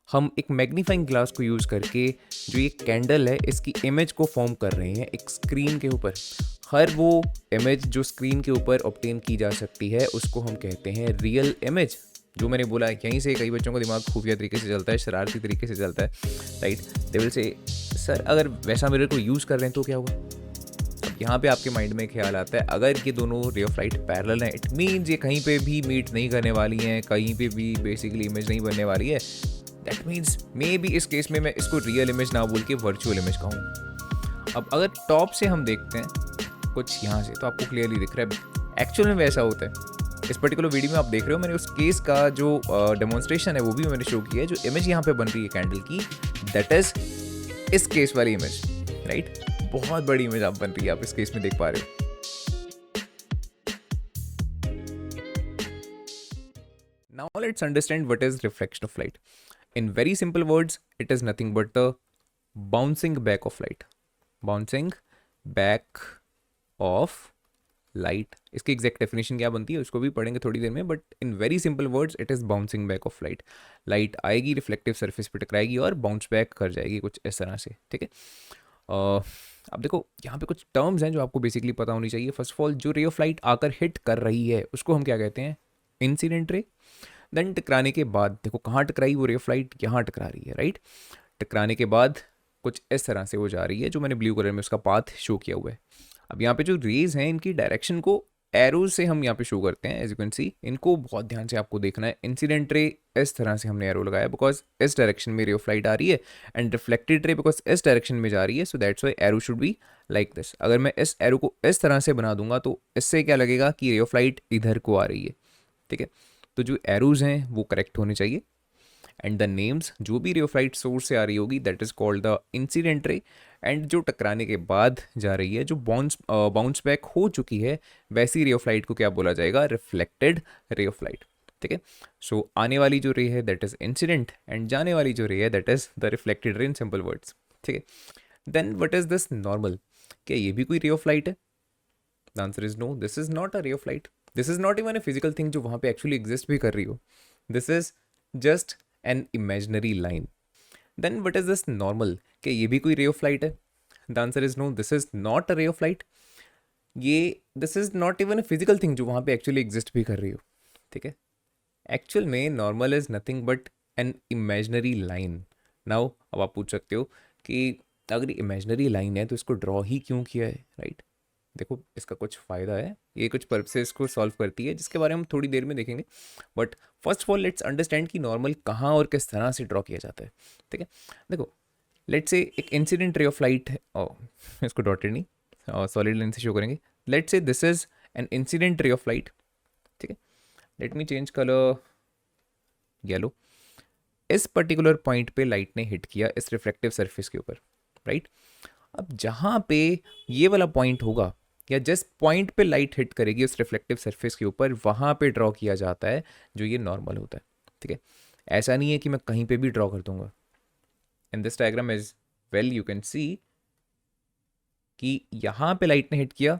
हम एक magnifying glass को यूज़ करके जो ये कैंडल है इसकी इमेज को फॉर्म कर रहे हैं एक स्क्रीन के ऊपर। हर वो इमेज जो स्क्रीन के ऊपर ऑब्टेन की जा सकती है उसको हम कहते हैं रियल इमेज। जो मैंने बोला यहीं से कई बच्चों का दिमाग खुफिया तरीके से चलता है, शरारती तरीके से चलता है, right. They will say sir अगर वैसा मिरर को यूज़ कर रहे हैं तो क्या होगा। अब यहाँ पे आपके माइंड में ख्याल आता है अगर ये दोनों रे ऑफ लाइट पैरेलल हैं इट मीन्स ये कहीं पे भी मीट नहीं करने वाली हैं, कहीं पे भी बेसिकली इमेज नहीं बनने वाली है। दैट मीन्स मे बी इस केस में मैं इसको रियल इमेज ना बोल के वर्चुअल इमेज कहूँ। अब अगर टॉप से हम देखते हैं कुछ यहाँ से तो आपको क्लियरली दिख रहा है एक्चुअल में वैसा होता है। इस पर्टिकुलर वीडियो में आप देख रहे हो मैंने उस केस का जो डेमोन्स्ट्रेशन है वो भी मैंने शो किया है। जो इमेज यहाँ पे बन रही है कैंडल की दैट इज इस केस वाली इमेज, राइट। बहुत बड़ी इमेज आप बन रही है, आप इस केस में देख पा रहे हो। Now let's understand what is reflection of light. In very simple words, it is nothing but the bouncing back of light. Bouncing back of light. इसकी एग्जैक्ट डेफिनेशन क्या बनती है उसको भी पढ़ेंगे थोड़ी देर में, but in very simple words it is bouncing back of light. Light आएगी रिफ्लेक्टिव सरफेस पे टकराएगी और बाउंस बैक कर जाएगी कुछ इस तरह से, ठीक है। अब देखो यहाँ पे कुछ टर्म्स हैं जो आपको बेसिकली पता होनी चाहिए। फर्स्ट ऑफ ऑल जो रे ऑफ लाइट आकर हिट कर रही है उसको हम क्या कहते हैं, इंसिडेंट रे। देन टकराने के बाद देखो कहाँ टकराई वो रे ऑफ लाइट, यहाँ टकरा रही है, राइट। टकराने के बाद कुछ इस तरह से वो जा रही है जो मैंने ब्लू कलर में उसका पाथ शो किया हुआ है। अब यहाँ पे जो रेज हैं इनकी डायरेक्शन को एरोज से हम यहाँ पे शो करते हैं। एज यू कैन सी इनको बहुत ध्यान से आपको देखना है। इंसिडेंट रे इस तरह से हमने एरो लगाया बिकॉज इस डायरेक्शन में रे ऑफ लाइट आ रही है, एंड रिफ्लेक्टेड रे बिकॉज इस डायरेक्शन में जा रही है, सो that's Y arrow should be like this. अगर मैं इस एरो को इस तरह से बना दूंगा तो इससे क्या लगेगा कि रे ऑफ लाइट इधर को आ रही है, ठीक है। तो जो एरोज हैं वो करेक्ट होने चाहिए, एंड द नेम्स जो भी रे ऑफ लाइट सोर्स से आ रही होगी that is called the incident रे, एंड जो टकराने के बाद जा रही है जो बाउंस बैक हो चुकी है वैसी रे ऑफ लाइट को क्या बोला जाएगा, रिफ्लेक्टेड रे ऑफ लाइट, ठीक है। सो आने वाली जो रे है दैट इज इंसिडेंट, एंड जाने वाली जो रे है दैट इज द रिफ्लेक्टेड रे इन सिंपल वर्ड्स, ठीक है। Then what is this normal, क्या ये भी कोई रे ऑफ लाइट है? The answer is no, this is not a ray of light. This is not even a physical thing जो वहां पे एक्चुअली एग्जिस्ट भी कर रही हो। This is just an imaginary line. Then what is this normal, क्या ये भी कोई रे ऑफ लाइट है? The answer is no, this is not a ray of light. ये this is not even a physical thing जो वहाँ पे actually exist भी कर रही हो, ठीक है। एक्चुअल में normal is nothing but N imaginary line. Now अब आप पूछ सकते हो कि अगर इमेजनरी लाइन है तो इसको ड्रॉ ही क्यों किया है, राइट। देखो इसका कुछ फ़ायदा है, ये कुछ पर्पसेस को सॉल्व करती है जिसके बारे में हम थोड़ी देर में देखेंगे। But first of all let's understand कि नॉर्मल कहाँ और किस तरह से ड्रॉ किया जाता है, ठीक है। देखो लेट्स से एक इंसिडेंट रे ऑफ लाइट है, इसको डॉटेड नहीं सॉलिड लाइन से शो करेंगे। Let's say this is an incident ray of light, ठीक है। Late me change colour yellow. इस पर्टिकुलर पॉइंट पे लाइट ने हिट किया इस रिफ्लेक्टिव सरफेस के ऊपर, राइट। अब जहाँ पे ये वाला पॉइंट होगा या जिस पॉइंट पे लाइट हिट करेगी उस रिफ्लेक्टिव सरफेस के ऊपर वहाँ पे ड्रॉ किया जाता है जो ये नॉर्मल होता है, ठीक है। ऐसा नहीं है कि मैं कहीं पे भी ड्रॉ कर दूंगा। In this diagram is well you can सी कि यहाँ पे लाइट ने हिट किया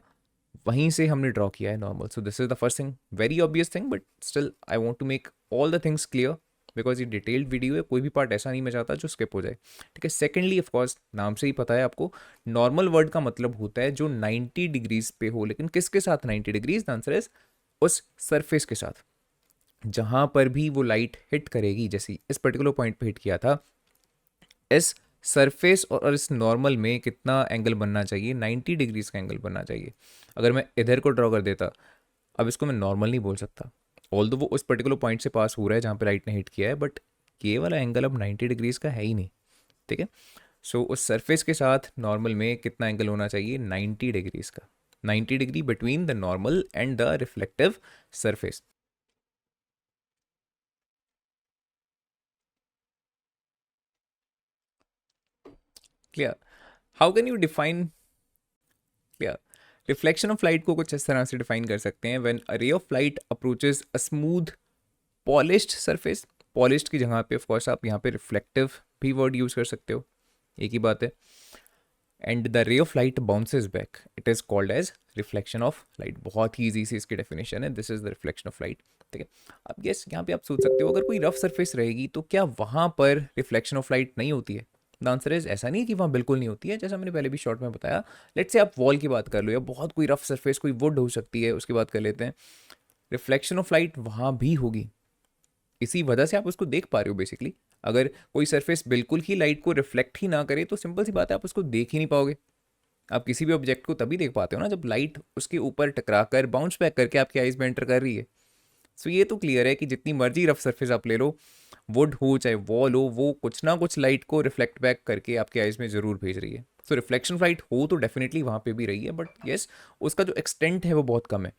वहीं से हमने ड्रॉ किया है normal. So this is the first thing, very obvious thing, but still I want to make all the things clear because ये डिटेल्ड वीडियो है, कोई भी पार्ट ऐसा नहीं मैं चाहता जो स्किप हो जाए, ठीक है। सेकेंडली ऑफकोर्स नाम से ही पता है आपको नॉर्मल वर्ड का मतलब होता है जो 90 डिग्रीज पे हो, लेकिन किसके साथ 90 डिग्रीज? द आंसर इज उस सरफेस के साथ जहाँ पर भी वो लाइट हिट करेगी। जैसे इस पर्टिकुलर पॉइंट पे हिट किया था, इस सरफेस और इस नॉर्मल में कितना एंगल बनना चाहिए? 90 डिग्रीज का एंगल बनना चाहिए। अगर मैं इधर को ड्रॉ कर देता, अब इसको मैं नॉर्मल नहीं बोल सकता, ऑल दो वो उस पर्टिकुलर पॉइंट से पास हो रहा है जहाँ पे लाइट ने हिट किया है, बट ये वाला एंगल अब 90 डिग्रीज का है ही नहीं, ठीक है। सो उस सरफेस के साथ नॉर्मल में कितना एंगल होना चाहिए? 90 डिग्रीज का, 90 degree between the normal and the reflective surface. Clear? How can you define? Clear? Reflection of light को कुछ इस तरह से डिफाइन कर सकते हैं, when a ray of light approaches a smooth polished surface. Polished की जगह पे ऑफ कोर्स आप यहाँ पे रिफ्लेक्टिव भी वर्ड यूज कर सकते हो, एक ही बात है। And the ray of light bounces back, it is called as reflection of light. बहुत ही ईजी से इसकी डेफिनेशन है, this is the reflection of light. ठीक है। अब यस, यहाँ पे आप सोच सकते हो अगर कोई रफ सरफेस रहेगी तो क्या वहाँ पर रिफ्लेक्शन ऑफ लाइट नहीं होती है? द आंसर इज ऐसा नहीं है कि वहाँ बिल्कुल नहीं होती है, जैसा मैंने पहले भी शॉर्ट में बताया। लेट्स से आप वॉल की बात कर लो या बहुत कोई रफ सरफेस, कोई वुड हो सकती है, उसकी बात कर लेते हैं। रिफ्लेक्शन ऑफ लाइट वहाँ भी होगी, इसी वजह से आप उसको देख पा रहे हो बेसिकली। अगर कोई सरफेस बिल्कुल ही लाइट को रिफ्लेक्ट ही ना करे तो सिंपल सी बात है, आप उसको देख ही नहीं पाओगे। आप किसी भी ऑब्जेक्ट को तभी देख पाते हो ना जब लाइट उसके ऊपर टकरा कर बाउंस बैक करके आपकी आइज में एंटर कर रही है। सो ये तो क्लियर है कि जितनी मर्जी रफ सरफेस आप ले लो, वुड हो चाहे वॉल हो, वो कुछ ना कुछ लाइट को रिफ्लेक्ट बैक करके आपके आइज में ज़रूर भेज रही है। सो रिफ्लेक्शन लाइट हो तो डेफिनेटली वहाँ पे भी रही है, बट येस, उसका जो एक्सटेंट है वो बहुत कम है।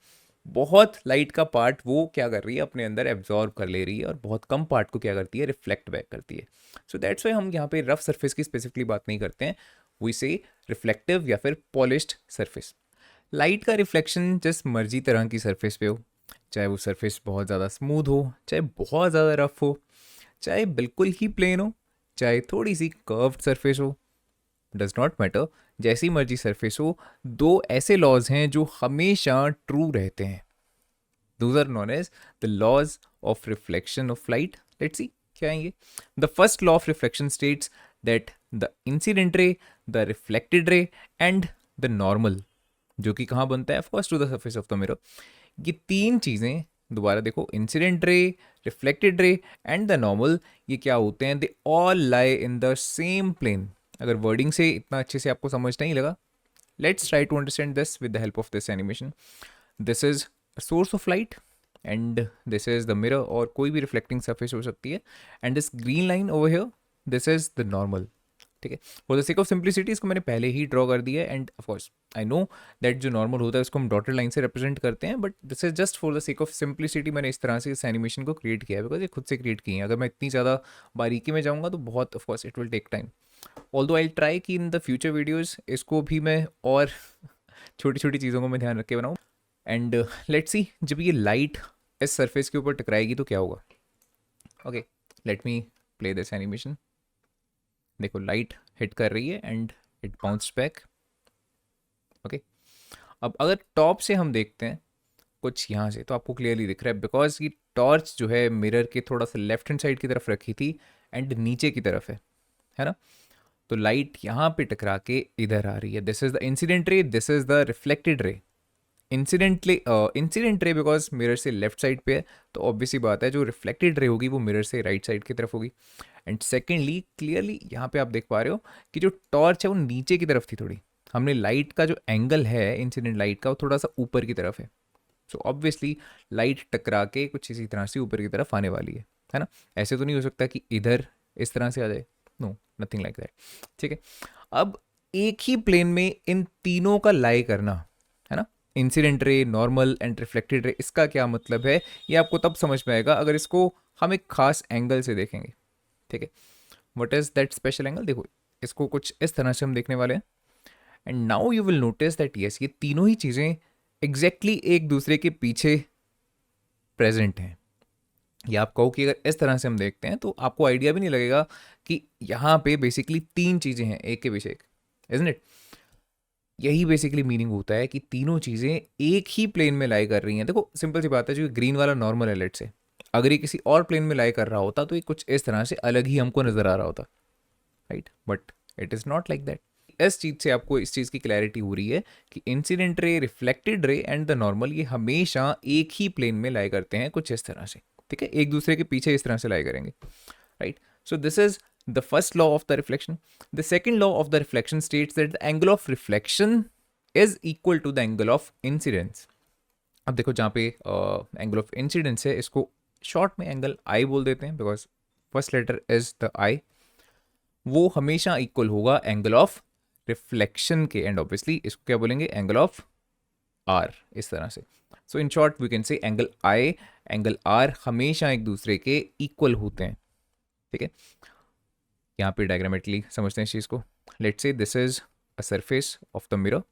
बहुत लाइट का पार्ट वो क्या कर रही है, अपने अंदर एब्जॉर्ब कर ले रही है, और बहुत कम पार्ट को क्या करती है, रिफ्लेक्ट बैक करती है। सो दैट्स वाई हम यहाँ पे रफ सरफेस की स्पेसिफिकली बात नहीं करते हैं, वी से रिफ्लेक्टिव या फिर पॉलिश्ड सरफेस। लाइट का रिफ्लेक्शन जिस मर्जी तरह की सरफेस पे हो, चाहे वो सरफेस बहुत ज़्यादा स्मूथ हो, चाहे बहुत ज़्यादा रफ हो, चाहे बिल्कुल ही प्लेन हो, चाहे थोड़ी सी कर्व्ड सरफेस हो, डज नॉट मैटर, जैसी मर्जी सरफेस हो, दो ऐसे लॉज हैं जो हमेशा ट्रू रहते हैं। Those are known as the laws of reflection of light. Let's see क्या है ये। The first law of reflection states that the incident ray, the reflected ray and the normal, जो कि कहाँ बनता है, first to the surface of the mirror, ये तीन चीज़ें, दोबारा देखो, incident ray, reflected ray and the normal, ये क्या होते हैं, they all lie in the same plane. अगर वर्डिंग से इतना अच्छे से आपको समझ नहीं लगा, let's try to understand this with the help of this animation. This is source of light and this is the mirror, और कोई भी रिफ्लेक्टिंग सरफेस हो सकती है, and this green line over here, this is the normal. ठीक है, for the sake of simplicity इसको मैंने पहले ही ड्रॉ कर दिया है, end of course I know that जो नॉर्मल होता है उसको हम डॉटेड लाइन से रिप्रेजेंट करते हैं, but this is just for the sake of simplicity मैंने इस तरह से इस एनिमेशन को क्रिएट किया है, बिकॉज ये खुद से क्रिएट की है। अगर मैं इतनी ज़्यादा बारीकी में जाऊँगा तो बहुत, of course it will take time. Although I try कि इन द फ्यूचर वीडियोज़ इसको भी मैं और छोटी छोटी चीज़ों को मैं ध्यान रख के बनाऊँ। एंड लेट्स सी, जब ये लाइट इस सरफेस के ऊपर टकराएगी तो क्या होगा। Okay, let me play this animation. देखो, लाइट हिट कर रही है and it bounce back. Okay, अब अगर टॉप से हम देखते हैं कुछ यहाँ से, तो आपको क्लियरली दिख रहा है, बिकॉज ये टॉर्च जो है मिरर के थोड़ा सा लेफ्ट हैंड साइड की तरफ रखी थी एंड नीचे की तरफ है ना। तो लाइट यहाँ पे टकरा के इधर आ रही है, दिस इज द इंसिडेंट रे, दिस इज द रिफ्लेक्टेड रे। इंसिडेंट रे बिकॉज मिरर से लेफ्ट साइड पे है, तो ऑब्वियसली बात है जो रिफ्लेक्टेड रे होगी वो मिरर से राइट साइड की तरफ होगी। एंड सेकेंडली, क्लियरली यहाँ पे आप देख पा रहे हो कि जो टॉर्च है वो नीचे की तरफ थी थोड़ी, हमने लाइट का जो एंगल है इंसिडेंट लाइट का वो थोड़ा सा ऊपर की तरफ है। सो ऑब्वियसली लाइट टकरा के कुछ इसी तरह से ऊपर की तरफ आने वाली है ना। ऐसे तो नहीं हो सकता कि इधर इस तरह से आ जाए, नो, नथिंग लाइक दैट। ठीक है, अब एक ही प्लेन में इन तीनों का लाई करना, है ना, incident ray, normal and reflected ray, इसका क्या मतलब है ये आपको तब समझ में आएगा अगर इसको हम एक खास एंगल से देखेंगे। ठीक है, what is that special angle, देखो इसको कुछ इस तरह से हम देखने वाले हैं, and now you will notice that yes, ये तीनों ही चीज़ें एग्जैक्टली एक दूसरे के पीछे प्रेजेंट हैं। या आप कहो कि अगर इस तरह से हम देखते हैं तो आपको आइडिया भी नहीं लगेगा कि यहाँ पे बेसिकली तीन चीज़ें हैं एक के पीछे एक, इजंट इट। यही बेसिकली मीनिंग होता है कि तीनों चीज़ें एक ही प्लेन में लाई कर रही हैं। देखो सिंपल सी बात है, जो ग्रीन वाला नॉर्मल है, लेट से अगर ये किसी और प्लेन में लाई कर रहा होता तो ये कुछ इस तरह से अलग ही हमको नज़र आ रहा होता, right, but it is not like that. इस चीज़ से आपको इस चीज़ की क्लैरिटी हो रही है कि incident ray, reflected ray and the normal ये हमेशा एक ही प्लेन में लाई करते हैं कुछ इस तरह से। ठीक है, एक दूसरे के पीछे इस तरह से लाई करेंगे, right. So this is the first law of the reflection. The second law of the reflection states that the angle of reflection is equal to the angle of incidence. अब देखो जहाँ पे एंगल ऑफ इंसिडेंस है, इसको short में angle आई बोल देते हैं because first letter is the I, वो हमेशा इक्वल होगा एंगल ऑफ रिफ्लेक्शन के, एंड ऑब्वियसली इसको क्या बोलेंगे, एंगल ऑफ आर, इस तरह से। So in short we can say angle I, angle R हमेशा एक दूसरे के इक्वल होते हैं। ठीक है, यहाँ पे डायग्रामेटिकली समझते हैं इस चीज़ को। Let's say this is a surface of the mirror,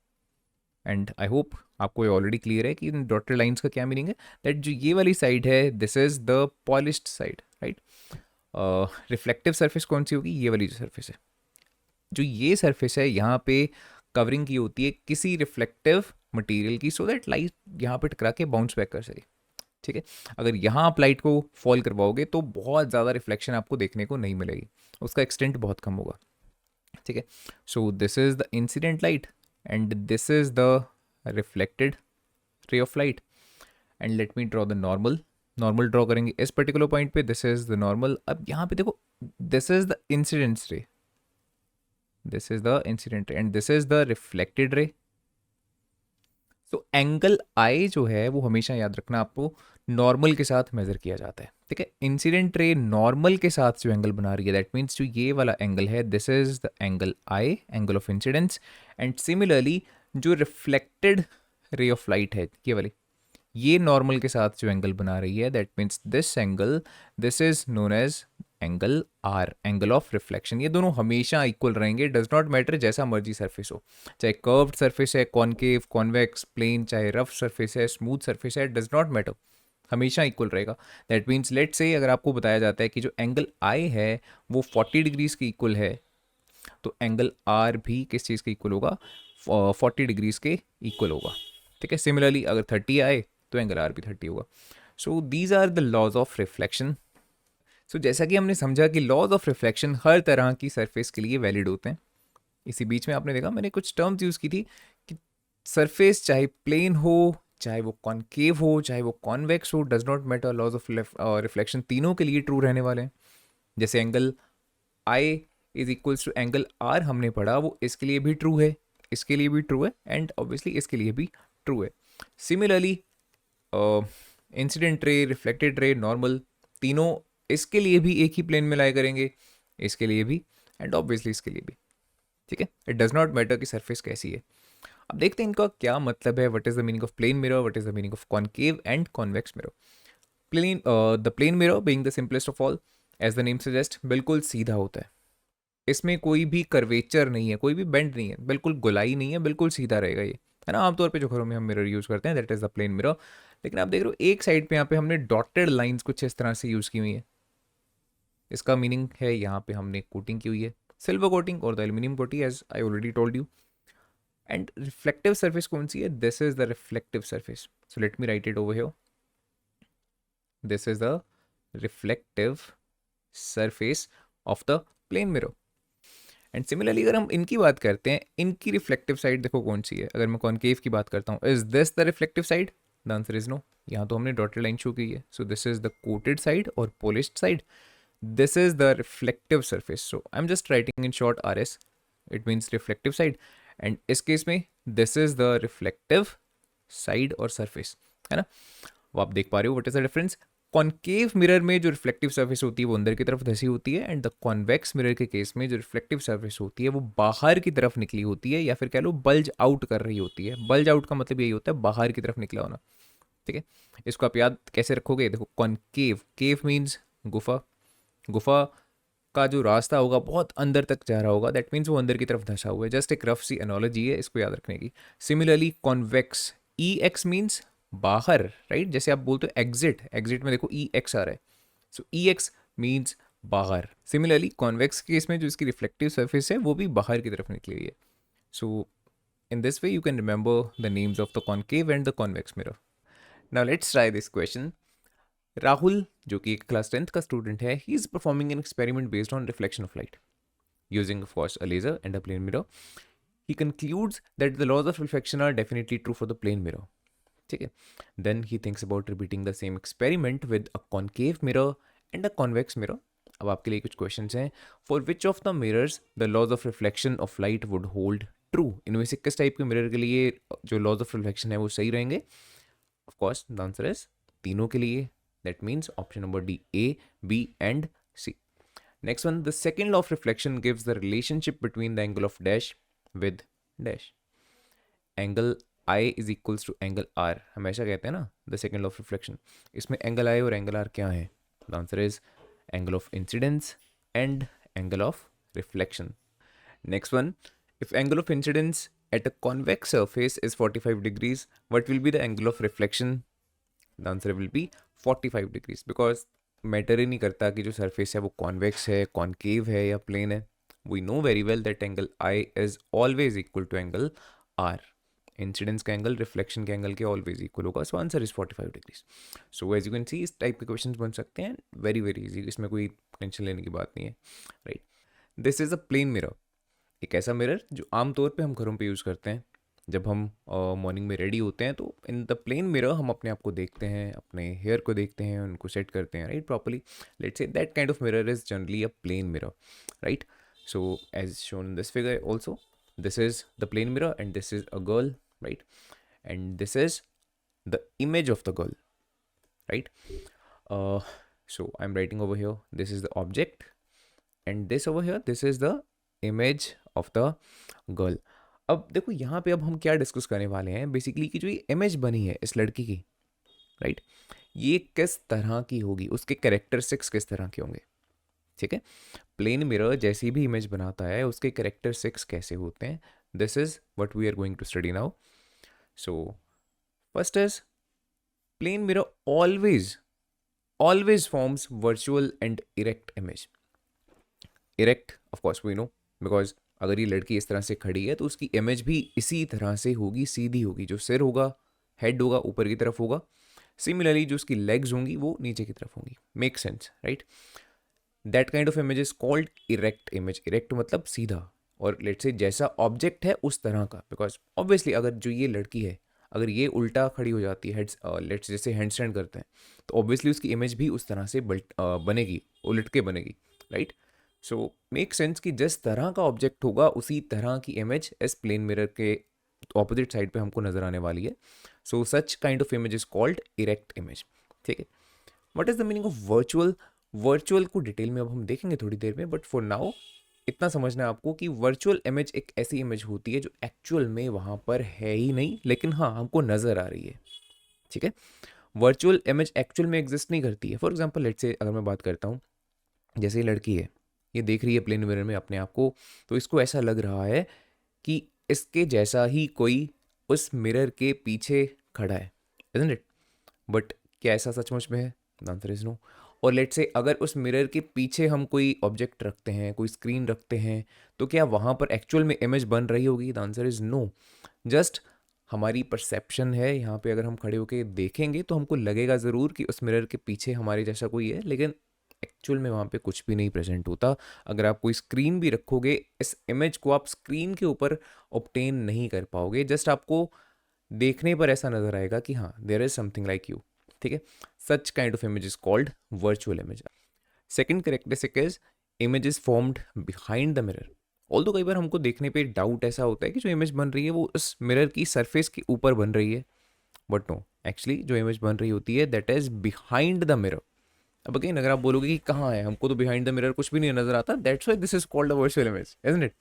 and I hope आपको ये ऑलरेडी क्लियर है कि इन डॉटेड लाइंस का क्या मीनिंग है, दैट जो ये वाली साइड है this is the polished side, right. Reflective surface कौन सी होगी, ये वाली जो सरफेस है, जो ये सरफेस है यहाँ पे कवरिंग की होती है किसी रिफ्लेक्टिव मटेरियल की, सो दैट लाइट यहाँ पे टकरा के बाउंस बैक कर सके। ठीक है, अगर यहाँ आप लाइट को फॉल करवाओगे तो बहुत ज़्यादा रिफ्लेक्शन आपको देखने को नहीं मिलेगी, उसका एक्सटेंट बहुत कम होगा। ठीक है, so this is the incident light and this is the reflected रे of light. And let me draw the normal, normal draw करेंगे इस पर्टिकुलर पॉइंट पे, दिस इज द नॉर्मल। अब यहाँ पे देखो, दिस इज द इंसिडेंट रे, this is the incident रे and this is the reflected रे। तो एंगल आई जो है वो हमेशा याद रखना आपको नॉर्मल के साथ मेजर किया जाता है। ठीक है, इंसिडेंट रे नॉर्मल के साथ जो एंगल बना रही है, दैट मीन्स जो ये वाला एंगल है, this is the angle I, angle of incidence. And similarly जो रिफ्लेक्टेड रे ऑफ लाइट है ये वाली, ये नॉर्मल के साथ जो एंगल बना रही है, that means this angle, this is known as angle are, angle of reflection. ये दोनों हमेशा इक्वल रहेंगे, डज नॉट मैटर जैसा मर्जी सरफेस हो, चाहे कर्व्ड सरफेस है, कॉनकेव, कॉन्वेक्स, प्लेन, चाहे रफ सरफेस है, स्मूथ सरफेस है, डज नॉट मैटर, हमेशा इक्वल रहेगा। दैट मीन्स लेट से अगर आपको बताया जाता है कि जो एंगल आई है वो 40 डिग्रीज के इक्वल है, तो एंगल आर भी किस चीज़ के इक्वल होगा, 40 डिग्रीज के इक्वल होगा। ठीक है, सिमिलरली अगर 30 आए तो एंगल आर भी 30 होगा। So these are the laws of reflection. So जैसा कि हमने समझा कि लॉज ऑफ रिफ्लेक्शन हर तरह की सरफेस के लिए वैलिड होते हैं। इसी बीच में आपने देखा मैंने कुछ टर्म्स यूज़ की थी कि सरफेस चाहे प्लेन हो, चाहे वो कॉनकेव हो, चाहे वो कॉन्वेक्स हो, does not matter, laws of reflection तीनों के लिए ट्रू रहने वाले हैं। जैसे angle I is equals to angle R हमने पढ़ा, वो इसके लिए भी ट्रू है, इसके लिए भी ट्रू है एंड ऑब्वियसली इसके लिए भी ट्रू है। Similarly incident ray, reflected ray, normal, तीनों इसके लिए भी एक ही प्लेन में लाई करेंगे, इसके लिए भी एंड ऑब्वियसली इसके लिए भी। ठीक है, इट डज नॉट मैटर कि सरफेस कैसी है। अब देखते हैं इनका क्या मतलब है, what is the meaning of plane mirror, what is the meaning of concave and convex mirror. Plane, the plane mirror being the simplest of all, as the name suggest, बिल्कुल सीधा होता है, इसमें कोई भी कर्वेचर नहीं है, कोई भी बेंड नहीं है, बिल्कुल गोलाई नहीं है, बिल्कुल सीधा रहेगा ये, है ना। आमतौर पे जो घरों में हम मिरर यूज़ करते हैं that is the plane mirror. लेकिन आप देख रहे हो एक साइड पे यहाँ पे हमने डॉटेड लाइंस कुछ इस तरह से यूज़ की हुई है, इसका मीनिंग है यहाँ पे हमने कोटिंग की हुई है, सिल्वर कोटिंग और the aluminium coating, as I already told you. And reflective surface कौन सी है, this is the reflective surface. So let me write it over here, this is the reflective surface of the plane mirror. And similarly अगर हम इनकी बात करते हैं, इनकी रिफ्लेक्टिव साइड देखो कौन सी है। अगर मैं कॉनकेव की बात करता हूँ, is this the reflective side, the answer is no. यहाँ तो हमने डॉटेड लाइन शो की है, so this is the coated side और polished side, this is the reflective surface. So I am just writing in short R S, it means reflective side. And इस case में this is the reflective side और surface, है ना। वो आप देख पा रहे हो what is the difference. Concave mirror में जो रिफ्लेक्टिव सरफेस होती है वो अंदर की तरफ धसी होती है, एंड द कॉन्वेक्स मिरर के केस में जो रिफ्लेक्टिव सरफेस होती है वो बाहर की तरफ निकली होती है, या फिर कह लो बल्ज आउट कर रही होती है। बल्ज आउट का मतलब यही होता है बाहर की तरफ निकला होना। ठीक है, इसको आप याद कैसे रखोगे, देखो कॉनकेव, केव मीन्स गुफा, गुफा का जो रास्ता होगा बहुत अंदर तक जा रहा होगा, दैट मीन्स वो अंदर की तरफ धंसा हुआ है। जस्ट एक रफ सी एनोलॉजी है, इसको याद रखने की। सिमिलरली कॉन्वेक्स, ई एक्स मीन्स बाहर, राइट, जैसे आप बोलते हो एग्जिट, एग्जिट में देखो ई एक्स आ रहा है, सो ई एक्स मीन्स बाहर। सिमिलरली कॉन्वेक्स केस में जो इसकी रिफ्लेक्टिव सरफेस है वो भी बाहर की तरफ निकली हुई है। So in this way you can remember the names of the concave and the convex mirror. Now let's try this question. Rahul जो कि क्लास 10th का स्टूडेंट है, he is performing an experiment based on reflection of light using of course a laser and a plane mirror. He concludes that the laws of reflection are definitely true for the plane mirror. ठीक है, then he thinks about repeating the same experiment with a concave mirror and a convex mirror. अब आपके लिए कुछ questions हैं। For which of the mirrors the laws of reflection of light would hold true. इनमें से किस type के mirror के लिए जो लॉज ऑफ रिफ्लेक्शन है वो सही रहेंगे। Of course the answer is तीनों के लिए, that means option number D, A, B and C. Next one, the second law of reflection gives the relationship between the angle of dash with dash. Angle I is equals to angle R, हमेशा कहते हैं ना the second law of reflection। इसमें angle I और angle R क्या है? The answer is angle of incidence and angle of reflection. Next one, if angle of incidence at a convex surface is 45 degrees, what will be the angle of reflection? The answer will be 45 degrees, because matter ही नहीं करता कि जो surface है वो convex है, concave है या प्लेन है। We know very well that angle I is always equal to angle r. Incidence का एंगल रिफ्लेक्शन के एंगल के ऑलवेज इक्वल होगा, so answer is 45 degrees. So as you can see इस type के question बन सकते हैं, वेरी वेरी इजी, इसमें कोई टेंशन लेने की बात नहीं है, right. This is a plane mirror, एक ऐसा मिरर जो आमतौर पे हम घरों पे यूज़ करते हैं जब हम मॉर्निंग में रेडी होते हैं, तो इन द प्लेन मिरर हम अपने आप को देखते हैं, अपने हेयर को देखते हैं, उनको सेट करते हैं, right, properly. Let's say that kind of mirror is generally a plane mirror, right. So as shown in this figure also, this is the plane mirror and this is a girl, right, and this is the image of the girl, right. uh, so I'm writing over here, this is the object and this over here, this is the image of the girl. अब देखो यहाँ पे अब हम क्या discuss करने वाले हैं बेसिकली, कि जो ये इमेज बनी है इस लड़की की, राइट, ये किस तरह की होगी, उसके कैरेक्टरिस्टिक्स किस तरह के होंगे, ठीक है। प्लेन मिरर जैसी भी इमेज बनाता है उसके कैरेक्टरिस्टिक्स कैसे होते हैं, this is what we are going to study now. So first is, plane mirror always forms virtual and erect image. Erect of course we know, because अगर ये लड़की इस तरह से खड़ी है तो उसकी इमेज भी इसी तरह से होगी, सीधी होगी, जो सिर होगा, हेड होगा ऊपर की तरफ होगा, सिमिलरली जो उसकी लेग्स होंगी वो नीचे की तरफ होंगी, make sense, right. That kind of image is called erect image. Erect मतलब सीधा, और लेट्स से जैसा ऑब्जेक्ट है उस तरह का, बिकॉज ऑब्वियसली अगर जो ये लड़की है अगर ये उल्टा खड़ी हो जाती है, हेड्स लेट्स जैसे हैंड स्टैंड करते हैं, तो ऑब्वियसली उसकी इमेज भी उस तरह से बनेगी, उलट के बनेगी, राइट। सो मेक सेंस कि जिस तरह का ऑब्जेक्ट होगा उसी तरह की इमेज इस प्लेन मिरर के ऑपोजिट साइड पे हमको नजर आने वाली है। So such kind of image is called erect image, ठीक है। What is the meaning of virtual? Virtual को डिटेल में अब हम देखेंगे थोड़ी देर में, बट फॉर नाउ इतना समझना है आपको कि वर्चुअल इमेज एक ऐसी इमेज होती है जो एक्चुअल में वहाँ पर है ही नहीं, लेकिन हाँ हमको नज़र आ रही है, ठीक है। वर्चुअल इमेज एक्चुअल में एग्जिस्ट नहीं करती है। फॉर एग्जाम्पल लेट्स से अगर मैं बात करता हूँ, जैसे ये लड़की है, ये देख रही है प्लेन मिरर में अपने आप को, तो इसको ऐसा लग रहा है कि इसके जैसा ही कोई उस मिरर के पीछे खड़ा है, इजंट इट? बट क्या ऐसा सचमुच में है? The answer is no. और लेट से अगर उस मिरर के पीछे हम कोई ऑब्जेक्ट रखते हैं, कोई स्क्रीन रखते हैं, तो क्या वहाँ पर एक्चुअल में इमेज बन रही होगी? The answer is no. Just हमारी परसेप्शन है, यहाँ पे अगर हम खड़े होकर देखेंगे तो हमको लगेगा ज़रूर कि उस मिरर के पीछे हमारे जैसा कोई है, लेकिन एक्चुअल में वहाँ पे कुछ भी नहीं प्रेजेंट होता। अगर आप कोई स्क्रीन भी रखोगे, इस इमेज को आप स्क्रीन के ऊपर ऑब्टेन नहीं कर पाओगे, जस्ट आपको देखने पर ऐसा नजर आएगा कि हाँ there is something like you, ठीक है। Such kind of image is called virtual image. Second characteristic is image is formed behind the mirror. Although कई बार हमको देखने पे डाउट ऐसा होता है कि जो इमेज बन रही है वो उस मिरर की सरफेस के ऊपर बन रही है, बट नो, एक्चुअली जो इमेज बन रही होती है that is behind the mirror. अब अगेन अगर आप बोलोगे कि कहाँ है, हमको तो बिहाइंड द मिरर कुछ भी नहीं नजर आता, that's why this is called a virtual image, isn't it?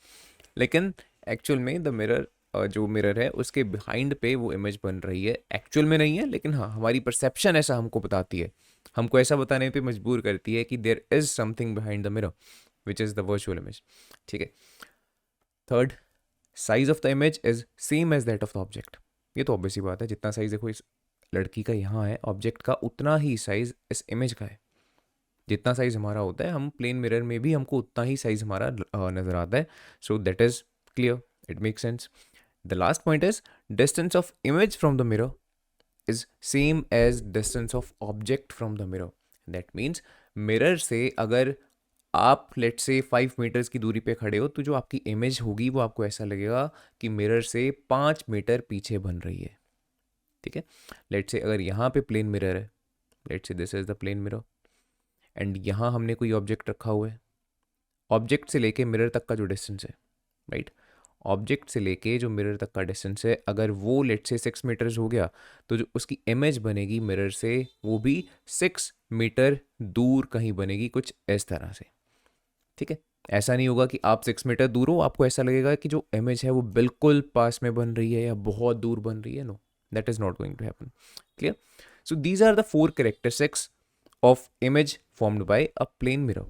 लेकिन एक्चुअल में द मिरर, जो मिरर है उसके बिहाइंड पे वो इमेज बन रही है, एक्चुअल में नहीं है, लेकिन हाँ हमारी परसेप्शन ऐसा हमको बताती है, हमको ऐसा बताने पे मजबूर करती है कि there is something behind the mirror which is the virtual image, ठीक है। Third, size of the image is same as that of the object. ये तो ऑब्वियस ही बात है, जितना साइज देखो इस लड़की का यहाँ है ऑब्जेक्ट का, उतना ही साइज इस इमेज का है। जितना साइज हमारा होता है, हम प्लेन मिरर में भी हमको उतना ही साइज हमारा नजर आता है। So that is clear, it make sense. The last point is distance of image from the mirror is same as distance of object from the mirror. That means mirror से अगर आप लेट से 5 metres की दूरी पे खड़े हो, तो जो आपकी इमेज होगी वो आपको ऐसा लगेगा कि मिरर से 5 मीटर पीछे बन रही है, ठीक है। लेट से अगर यहाँ पे प्लेन मिरर है, let say this is the plane mirror, and यहाँ हमने कोई ऑब्जेक्ट रखा हुआ है, ऑब्जेक्ट से लेके मिरर तक का जो डिस्टेंस है, राइट, ऑब्जेक्ट से लेके जो मिरर तक का डिस्टेंस है, अगर वो लेट से 6 मीटर्स हो गया, तो जो उसकी इमेज बनेगी मिरर से वो भी 6 मीटर दूर कहीं बनेगी, कुछ इस तरह से, ठीक है। ऐसा नहीं होगा कि आप 6 मीटर दूर हो, आपको ऐसा लगेगा कि जो इमेज है वो बिल्कुल पास में बन रही है या बहुत दूर बन रही है। No, that is not going to happen, clear. So these are the 4 characteristics of image formed by a plane mirror.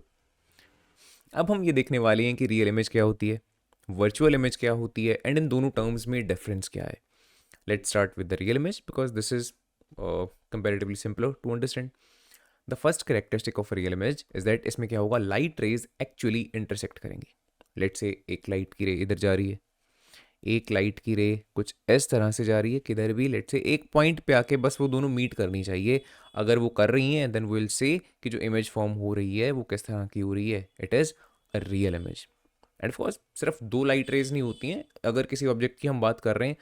अब हम ये देखने वाले हैं कि रियल इमेज क्या होती है, वर्चुअल इमेज क्या होती है, एंड इन दोनों टर्म्स में डिफरेंस क्या है। Let's start with the real image because this is comparatively simpler to understand. The first characteristic of real image is that इसमें क्या होगा, लाइट रेज एक्चुअली इंटरसेक्ट करेंगी। लेट्स से एक light की रे इधर जा रही है, एक लाइट की रे कुछ इस तरह से जा रही है, किधर भी लेट से एक पॉइंट पे आके बस वो दोनों मीट करनी चाहिए। अगर वो कर रही हैं देन विल से कि जो इमेज फॉर्म हो रही है वो किस तरह की हो रही है, it is a real image. End of course सिर्फ दो लाइट रेज नहीं होती हैं, अगर किसी ऑब्जेक्ट की हम बात कर रहे हैं,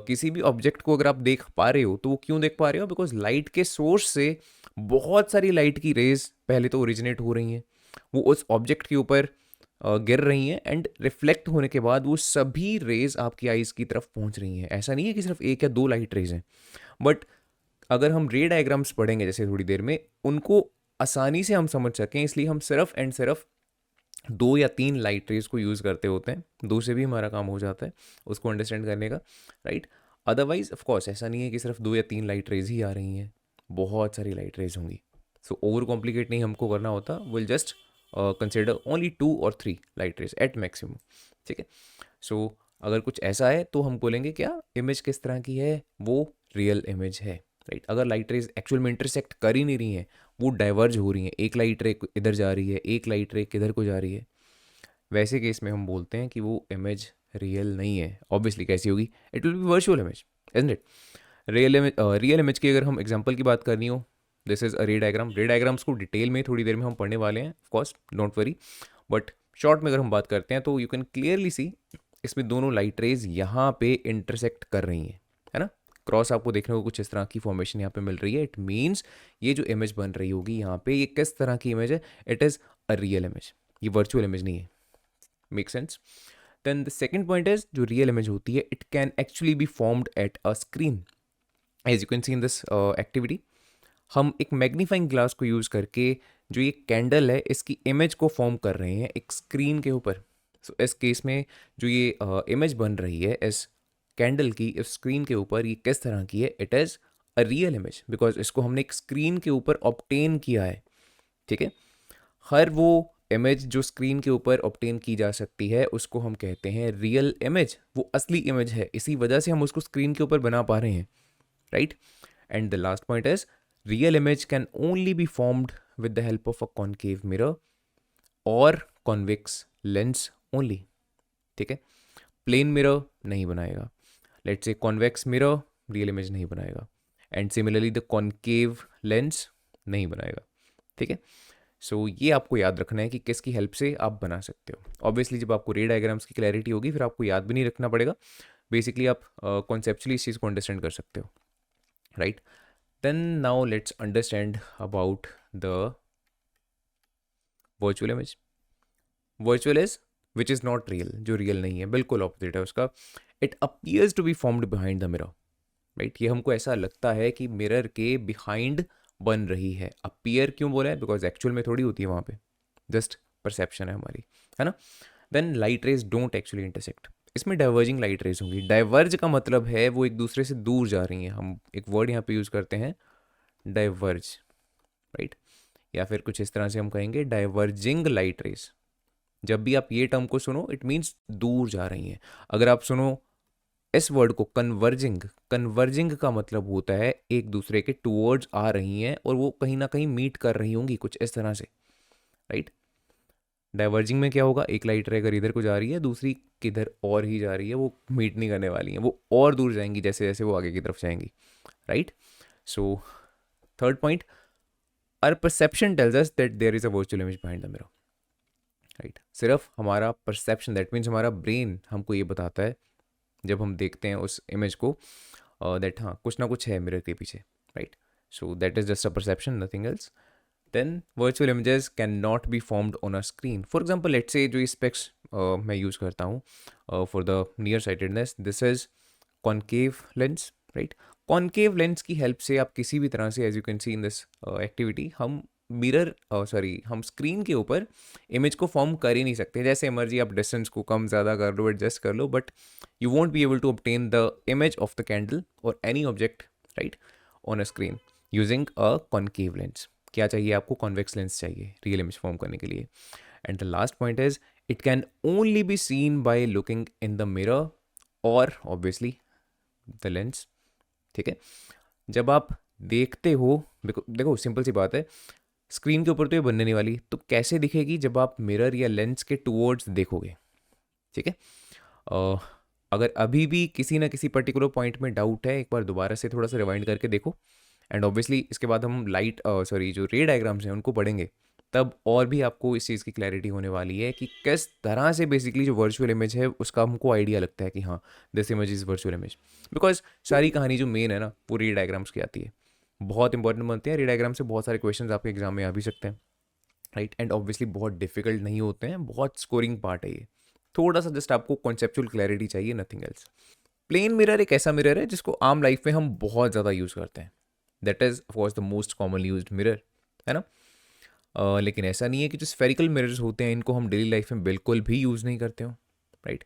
किसी भी ऑब्जेक्ट को अगर आप देख पा रहे हो तो वो क्यों देख पा रहे हो, बिकॉज लाइट के सोर्स से बहुत सारी लाइट की रेज पहले तो ओरिजिनेट हो रही हैं, वो उस ऑब्जेक्ट के ऊपर गिर रही हैं एंड रिफ्लेक्ट होने के बाद वो सभी रेज आपकी आइज़ की तरफ पहुंच रही हैं। ऐसा नहीं है कि सिर्फ एक या दो लाइट रेज हैं, बट अगर हम रे डायग्राम्स पढ़ेंगे जैसे थोड़ी देर में, उनको आसानी से हम समझ सकें इसलिए हम सिर्फ एंड सिर्फ दो या तीन लाइट रेज को यूज़ करते होते हैं, दो से भी हमारा काम हो जाता है उसको अंडरस्टैंड करने का, राइट। अदरवाइज ऑफ कोर्स ऐसा नहीं है कि सिर्फ दो या तीन लाइट रेज ही आ रही हैं, बहुत सारी लाइट रेज होंगी। सो ओवर कॉम्प्लिकेट नहीं हमको करना होता, विल जस्ट कंसिडर ओनली 2 और 3 लाइट रेज एट मैक्सिमम, ठीक है। सो अगर कुछ ऐसा है तो हम बोलेंगे क्या इमेज किस तरह की है, वो रियल इमेज है, राइट। अगर लाइट रेज एक्चुअल में इंटरसेक्ट कर ही नहीं रही हैं, वो डाइवर्ज हो रही हैं, एक लाइट रे इधर जा रही है एक लाइट रे किधर को जा रही है, वैसे केस में हम बोलते हैं कि वो इमेज रियल नहीं है। ऑब्वियसली कैसी होगी, it will be virtual image, isn't it. Real image की अगर हम एग्जांपल की बात करनी हो, दिस इज़ अ रे डायग्राम। रे डायग्राम्स को डिटेल में थोड़ी देर में हम पढ़ने वाले हैं, of course don't worry, but short में अगर हम बात करते हैं तो यू कैन क्लियरली सी इसमें दोनों लाइट रेज यहाँ पे इंटरसेक्ट कर रही हैं, है ना। क्रॉस आपको देखने को कुछ इस तरह की फॉर्मेशन यहाँ पे मिल रही है, इट मीन्स ये जो इमेज बन रही होगी यहाँ पे ये किस तरह की इमेज है, it is a real image, ये वर्चुअल इमेज नहीं है। Make sense. Then the second point is जो रियल इमेज होती है it can actually be formed at a screen. As you can see in this activity, हम एक magnifying glass को use करके जो ये कैंडल है इसकी इमेज को फॉर्म कर रहे हैं एक स्क्रीन के ऊपर। सो इस केस में जो ये इमेज बन रही है इस कैंडल की इस स्क्रीन के ऊपर, ये किस तरह की है, it is a real image because इसको हमने एक स्क्रीन के ऊपर ऑब्टेन किया है, ठीक है। हर वो इमेज जो स्क्रीन के ऊपर ऑब्टेन की जा सकती है उसको हम कहते हैं रियल इमेज, वो असली इमेज है, इसी वजह से हम उसको स्क्रीन के ऊपर बना पा रहे हैं, right. And the last point is real image can only be formed with the help of a concave mirror और कॉन्वेक्स लेंस ओनली, ठीक है। प्लेन मिरर नहीं बनाएगा, let's say convex mirror real image नहीं बनाएगा, and similarly the concave lens नहीं बनाएगा, ठीक है। सो ये आपको याद रखना है कि किसकी हेल्प से आप बना सकते हो। ऑब्वियसली जब आपको रे डायग्राम्स की क्लैरिटी होगी फिर आपको याद भी नहीं रखना पड़ेगा, बेसिकली आप कॉन्सेप्चुअली इस चीज़ को अंडरस्टैंड कर सकते हो, right. Then now let's understand about the virtual image. Virtual is which is not real, जो रियल नहीं है, बिल्कुल ऑपोजिट है उसका। It appears to be formed behind the mirror, right. ये हमको ऐसा लगता है कि मिरर के बिहाइंड बन रही है। अपीयर क्यों बोला है, बिकॉज एक्चुअल में थोड़ी होती है वहाँ पे, जस्ट परसेप्शन है हमारी, है ना। Then light rays don't actually intersect, इसमें डाइवर्जिंग लाइट रेज होंगी। डाइवर्ज का मतलब है वो एक दूसरे से दूर जा रही हैं, हम एक वर्ड यहाँ पे यूज़ करते हैं डाइवर्ज, राइट। या फिर कुछ इस तरह से हम कहेंगे डाइवर्जिंग लाइट रेज। जब भी आप ये टर्म को सुनो इट मीन्स दूर जा रही हैं। अगर आप सुनो इस वर्ड को कन्वर्जिंग, कन्वर्जिंग का मतलब होता है एक दूसरे के टूवर्ड्स आ रही हैं और वो कहीं ना कहीं मीट कर रही होंगी कुछ इस तरह से, राइट। डाइवर्जिंग में क्या होगा, एक लाइट रे अगर इधर को जा रही है दूसरी किधर और ही जा रही है, वो मीट नहीं करने वाली हैं, वो और दूर जाएंगी जैसे जैसे वो आगे की तरफ जाएंगी, right. So third point, our perception tells us that there is a virtual image behind the mirror, right. सिर्फ हमारा परसेप्शन, दैट मीन्स हमारा ब्रेन हमको ये बताता है जब हम देखते हैं उस इमेज को दैट हाँ कुछ ना कुछ है मिरर के पीछे, right. So that is just a perception, nothing else. Then virtual images can not be formed on a screen. For example let's say जो स्पेक्स मैं यूज़ करता हूँ for the near sightedness, this is concave lens, right. Concave lens की help से आप किसी भी तरह से, as you can see in this activity, हम मिरर हम स्क्रीन के ऊपर इमेज को फॉर्म कर ही नहीं सकते। जैसे मर्जी आप डिस्टेंस को कम ज़्यादा कर लो, एडजस्ट कर लो, but you won't be able to obtain the image of the candle or any object, right, on a screen using a concave lens. क्या चाहिए आपको, कॉन्वेक्स लेंस चाहिए रियल इमेज फॉर्म करने के लिए। And the last point is it can only be seen by looking in the mirror और obviously the lens, ठीक है। जब आप देखते हो, देखो सिंपल सी बात है, स्क्रीन के ऊपर तो ये बनने नहीं वाली, तो कैसे दिखेगी, जब आप मिरर या लेंस के टूवर्ड्स देखोगे, ठीक है। अगर अभी भी किसी ना किसी पर्टिकुलर पॉइंट में डाउट है, एक बार दोबारा से थोड़ा सा रिवाइंड करके देखो। एंड ऑब्वियसली इसके बाद हम जो रे डायग्राम्स हैं उनको पढ़ेंगे, तब और भी आपको इस चीज़ की क्लैरिटी होने वाली है कि किस तरह से बेसिकली जो वर्चुअल इमेज है उसका हमको आइडिया लगता है कि हाँ, this image is virtual image. Because सारी कहानी जो मेन है ना वो रे डायग्राम्स की आती है, बहुत इंपॉर्टेंट बनते हैं। रे डायग्राम से बहुत सारे क्वेश्चन आपके एग्जाम में आ भी सकते हैं, राइट। एंड ऑब्वियसली बहुत डिफिकल्ट नहीं होते हैं, बहुत स्कोरिंग पार्ट है ये। थोड़ा सा जस्ट आपको कॉन्सेप्चुअल क्लैरिटी चाहिए, नथिंग एल्स। प्लेन मिरर एक ऐसा मिरर है जिसको आम लाइफ में हम बहुत ज़्यादा यूज़ करते हैं। That is of course the most commonly used mirror, है ना। लेकिन ऐसा नहीं है कि जो स्फेरिकल मिरर्स होते हैं इनको हम डेली लाइफ में बिल्कुल भी यूज़ नहीं करते हो, राइट।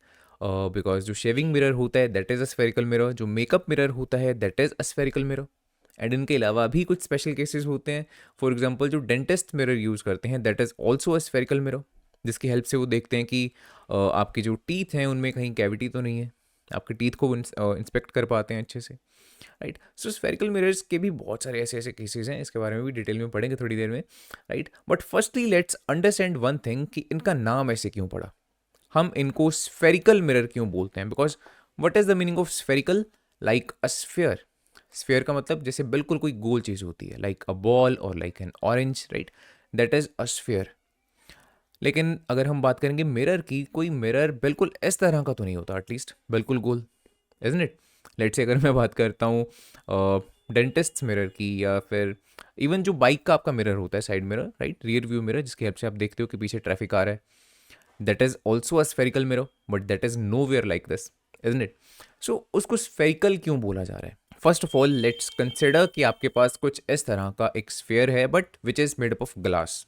बिकॉज जो शेविंग मिरर होता है that is a spherical mirror, जो मेकअप मिरर होता है that is a spherical mirror. And इनके अलावा भी कुछ स्पेशल केसेस होते हैं। फॉर एग्जांपल जो डेंटिस्ट मिरर यूज़ करते हैं that is also a spherical mirror, जिसकी हेल्प से वो देखते हैं कि आपके जो टीथ हैं उनमें कहीं कैविटी तो नहीं है, आपके टीथ को इंस्पेक्ट कर पाते हैं अच्छे से, राइट। सो स्फेरिकल मिरर्स के भी बहुत सारे ऐसे ऐसे केसेस हैं, इसके बारे में भी डिटेल में पढ़ेंगे थोड़ी देर में, right. But firstly let's understand one thing कि इनका नाम ऐसे क्यों पड़ा, हम इनको स्फेरिकल मिरर क्यों बोलते हैं। Because what is the meaning of spherical? Like a sphere. Sphere का मतलब जैसे बिल्कुल कोई गोल चीज़ होती है, लाइक अ बॉल और like an orange, right. That is a sphere. लेकिन अगर हम बात करेंगे मिरर की, कोई मिरर बिल्कुल इस तरह का तो नहीं होता, एटलीस्ट बिल्कुल गोल, इजंट इट। लेट्स से अगर मैं बात करता हूँ डेंटिस्ट मिरर की, या फिर इवन जो बाइक का आपका मिरर होता है, side mirror, right, rear view mirror, जिसकी हेल्प से आप देखते हो कि पीछे ट्रैफिक आ रहा है, that is also a spherical mirror, but that is nowhere like this, isn't it. So उसको स्फेरिकल क्यों बोला जा रहा है? First of all let's consider कि आपके पास कुछ इस तरह का एक स्फेयर है but which is made up of glass.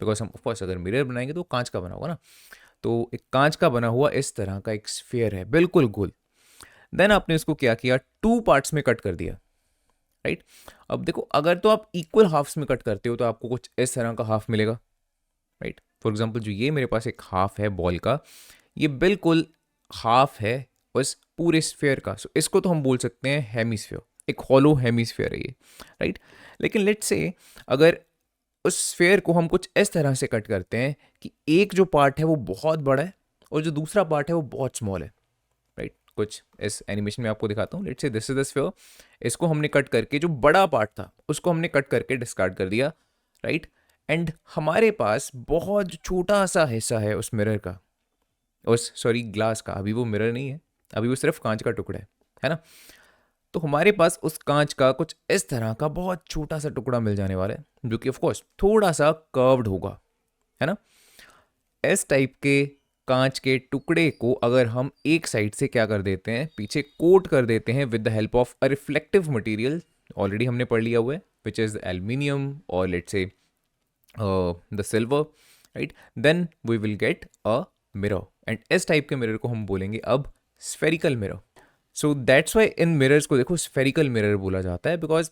Because हम ऑफकोर्स अगर मिरर बनाएंगे तो कांच का बना होगा ना, तो एक कांच का बना हुआ इस तरह का एक स्फेयर है, बिल्कुल गोल। देन आपने इसको क्या किया, टू पार्ट्स में कट कर दिया, राइट। अब देखो, अगर तो आप इक्वल हाफ्स में कट करते हो तो आपको कुछ इस तरह का हाफ मिलेगा, राइट। फॉर एग्जाम्पल जो ये मेरे पास एक हाफ है बॉल का, ये बिल्कुल हाफ है उस पूरे स्फेयर का, सो इसको तो हम बोल सकते हैं हेमीस्फेयर, एक हॉलो हेमीस्फेयर है ये, राइट। लेकिन लेट्स से अगर उस स्फेयर को हम कुछ इस तरह से कट करते हैं कि एक जो पार्ट है वो बहुत बड़ा है और जो दूसरा पार्ट है वो बहुत स्मॉल है, राइट। कुछ इस एनिमेशन में आपको दिखाता हूँ। Let's say this is the sphere, इसको हमने कट करके जो बड़ा पार्ट था उसको हमने कट करके डिस्कार्ड कर दिया, राइट। एंड हमारे पास बहुत जो छोटा सा हिस्सा है उस मिरर का, उस सॉरी ग्लास का, अभी वो मिरर नहीं है, अभी वो सिर्फ कांच का टुकड़ा है ना। तो हमारे पास उस कांच का कुछ इस तरह का बहुत छोटा सा टुकड़ा मिल जाने वाला है, जो कि ऑफकोर्स थोड़ा सा कर्व्ड होगा, है ना। इस टाइप के कांच के टुकड़े को अगर हम एक साइड से क्या कर देते हैं, पीछे कोट कर देते हैं with the help of a reflective material, already हमने पढ़ लिया हुआ है, विच इज एल्यूमिनियम और let's say the silver, right. Then we will get a mirror, and इस टाइप के मिरर को हम बोलेंगे अब spherical mirror. So that's why इन मिरर्स को देखो स्फेरिकल मिरर बोला जाता है, बिकॉज